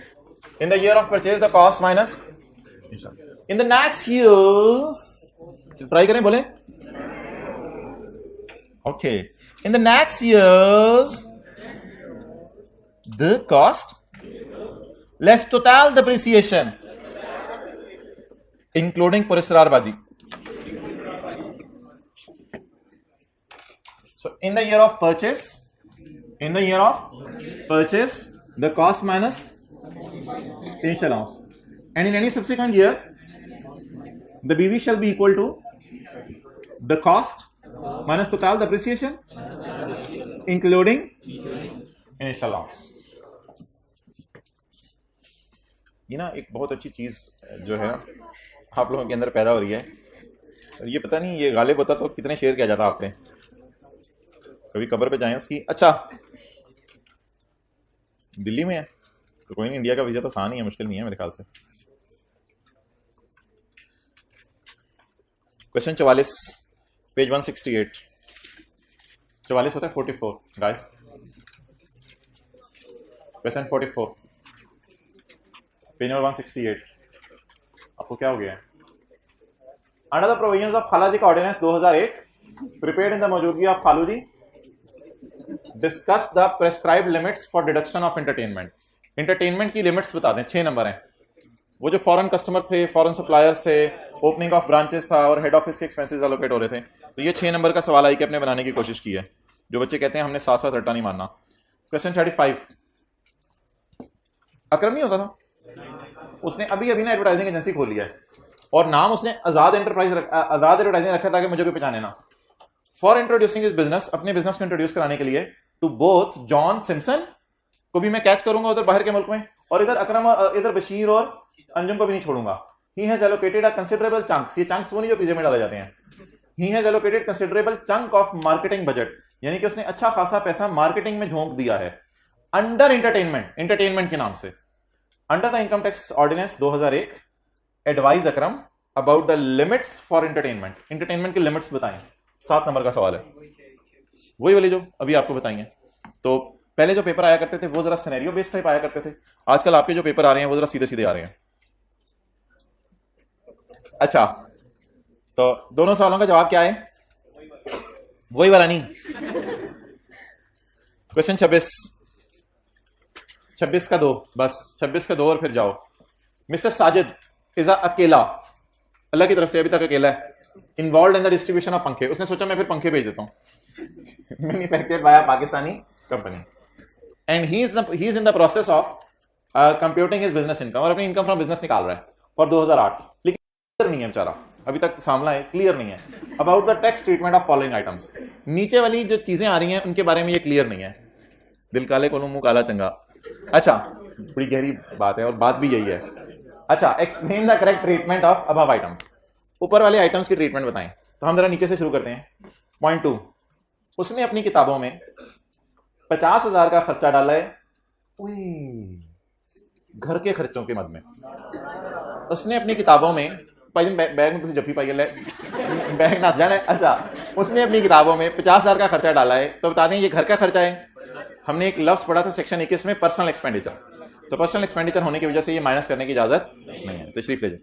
in the year of purchase the cost minus in the next years, ट्राई करें बोले, okay, in the next years the cost less total depreciation including पुरस्कारबाजी। So in the year of purchase the cost minus initial allowance, and in any subsequent year the BV shall be equal to the cost minus total depreciation including initial allowance। ये ना एक बहुत अच्छी चीज़ जो है आप लोगों के अंदर पैदा हो रही है, और ये पता नहीं ये गालिब होता तो कितने शेयर किया जाता आप पे। कभी कब्र पे जाएं उसकी। अच्छा, दिल्ली में है तो कोई नहीं, इंडिया का वीज़ा तो आसान ही है, मुश्किल नहीं है मेरे ख्याल से। Question 44, page 168। 44 होता है 44 गाइस। Question 44, page number 168। आपको क्या हो गया है? अंडर द प्रोविजंस ऑफ खालाजी का ऑर्डिनेंस 2001 प्रिपेयर्ड इन द मौजूदगी ऑफ खालूजी, discuss the prescribed limits for deduction of entertainment. Entertainment की लिमिट्स बता दें, 6 नंबर हैं। वो जो फॉरेन कस्टमर थे, फॉरेन सप्लायर्स थे, ओपनिंग ऑफ ब्रांचेस था और हेड ऑफिस के एक्सपेंसेस एलोकेट हो रहे थे। तो ये 6 नंबर का सवाल आई कि अपने बनाने की कोशिश की है। जो बच्चे कहते हैं हमने साथ साथ रट्टा नहीं मारना। क्वेश्चन 35, अकरम नहीं होता था, उसने अभी अभी ना एडवर्टाइजिंग एजेंसी खोली है और नाम उसने आजाद एडवर्टाइजिंग रखा ताकि मुझे भी पहचाने ना। फॉर इंट्रोड्यूसिंग इस बिजनेस, अपने बिजनेस को इंट्रोड्यूस कराने के लिए, टू बोथ जॉन सिम्पसन को भी मैं कैच करूंगा उधर बाहर के मुल्क में, और इधर अकरम और इधर बशीर और अंजुम को भी नहीं छोड़ूंगा। He has allocated a considerable chunks, ये चंक्स वो नहीं जो पिज्जे में डाले जाते हैं। He has allocated considerable chunk of marketing budget, यानी कि उसने अच्छा खासा पैसा मार्केटिंग में झोंक दिया है अंडर एंटरटेनमेंट, एंटरटेनमेंट के नाम से। Under the income tax ordinance 2001 advise Akram about the limits for entertainment. Entertainment की लिमिट्स बताएं। 7 नंबर का सवाल है, वही वाली जो अभी आपको बताएंगे। तो पहले जो पेपर आया करते थे वो जरा सिनेरियो बेस्ड टाइप आया करते थे, आजकल आपके जो पेपर आ रहे हैं वो जरा सीधे सीधे आ रहे हैं। अच्छा, तो दोनों सवालों का जवाब क्या है? वही वाला नहीं। क्वेश्चन 26 का 2, बस 26 का 2 और फिर जाओ। मिस्टर साजिद इज अकेला, अल्लाह की तरफ से अभी तक अकेला है, involve in the distribution of पंखे। उसने सोचा मैं फिर पंखे भेज देता हूं, manufactured by a Pakistani company, and he is in the process of computing his business income, और अपनी इनकम फ्रॉम बिजनेस निकाल रहा है फॉर 2008, लेकिन क्लियर नहीं है बेचारा, अभी तक सामला है, क्लियर नहीं है about the tax treatment of following items. नीचे वाली जो चीजें आ रही हैं उनके बारे में ये क्लियर नहीं है। दिल काले को मुंह काला चंगा। अच्छा, बड़ी गहरी बात है और बात भी यही है। अच्छा, explain the correct treatment of above items. ऊपर वाले आइटम्स की ट्रीटमेंट बताएं। तो हम जरा नीचे से शुरू करते हैं। पॉइंट 2, उसने अपनी किताबों में 50,000 का खर्चा डाला है घर के खर्चों के मद में। उसने अपनी किताबों में बैग में तुझे जफ्फी पाई बैग ना जाना है। अच्छा, उसने अपनी किताबों में 50,000 का खर्चा डाला है, तो बता दें ये घर का खर्चा है। हमने एक लफ्ज पढ़ा था सेक्शन 21 में, पर्सनल एक्सपेंडिचर। तो पर्सनल एक्सपेंडिचर होने की वजह से ये माइनस करने की इजाजत नहीं है। तशरीफ ले जाए।